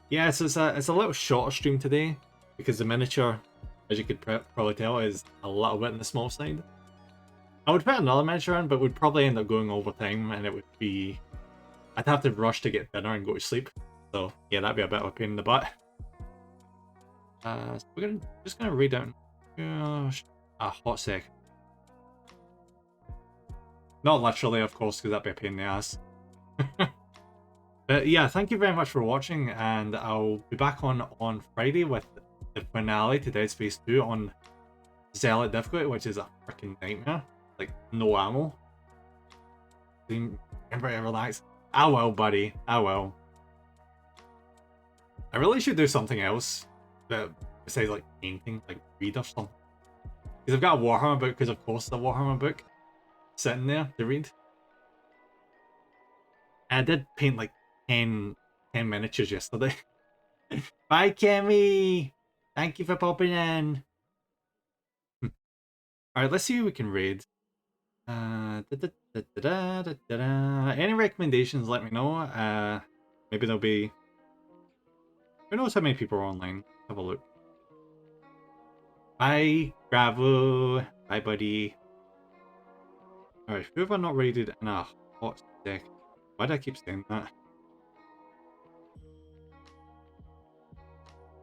Yeah, so it's a little shorter stream today because the miniature, as you could probably tell, is a little bit on the small side. I would put another miniature in, but would probably end up going over time, and it would be. I'd have to rush to get dinner and go to sleep. So yeah, that'd be a bit of a pain in the butt. So we're just gonna read out a hot sec. Not literally, of course, because that'd be a pain in the ass. But yeah, thank you very much for watching, and I'll be back on Friday with the finale to Dead Space 2 on Zealot difficulty, which is a freaking nightmare. Like, no ammo. Everybody relax. I will, buddy. I will. I really should do something else besides like painting, like read or something. Because I've got a Warhammer book, because of course the Warhammer book sitting there to read. I did paint like 10 miniatures yesterday. Bye, Kemi! Thank you for popping in. Alright, let's see who we can raid. Any recommendations, let me know. Maybe there'll be... Who knows how many people are online? Have a look. Bye, Bravo. Bye, buddy. Alright, who have I not raided in a hot sec? Why do I keep saying that?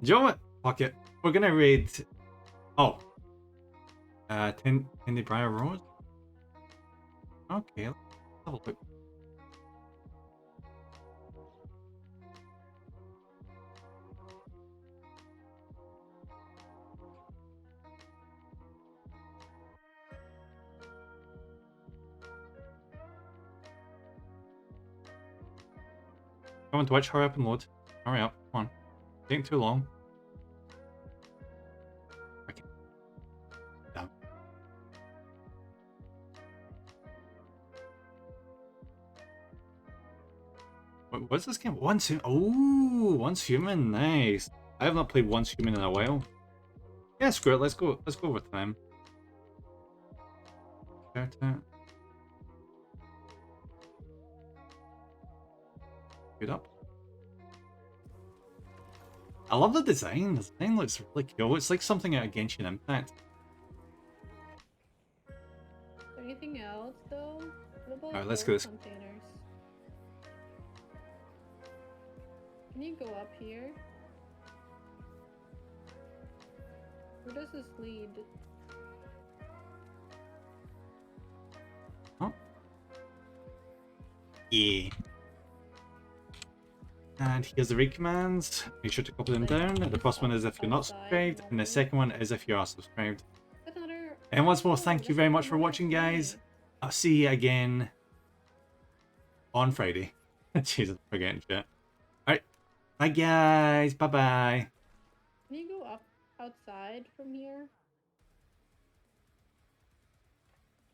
Do you know what? Fuck it. We're gonna raid... Oh. Tindy Briar Rose? Okay, let's have a look. Come on, Twitch, hurry up and load. Hurry up, come on. Taking too long. Okay. Damn. What's this game? Once Human. Oh, Once Human. Nice. I have not played Once Human in a while. Yeah, screw it. Let's go. Let's go with them. Good up. I love the design. The design looks really cool. It's like something out of Genshin Impact. Anything else though? What about Alright, let's go this. containers? Can you go up here? Where does this lead? Oh. Yeah. And here's the raid commands. Make sure to copy them down. The first one is if you're not subscribed, and the second one is if you are subscribed. And once more, thank you very much for watching, guys. I'll see you again on Friday. Jesus, I'm forgetting shit. Alright. Bye, guys. Bye-bye. Can you go up outside from here?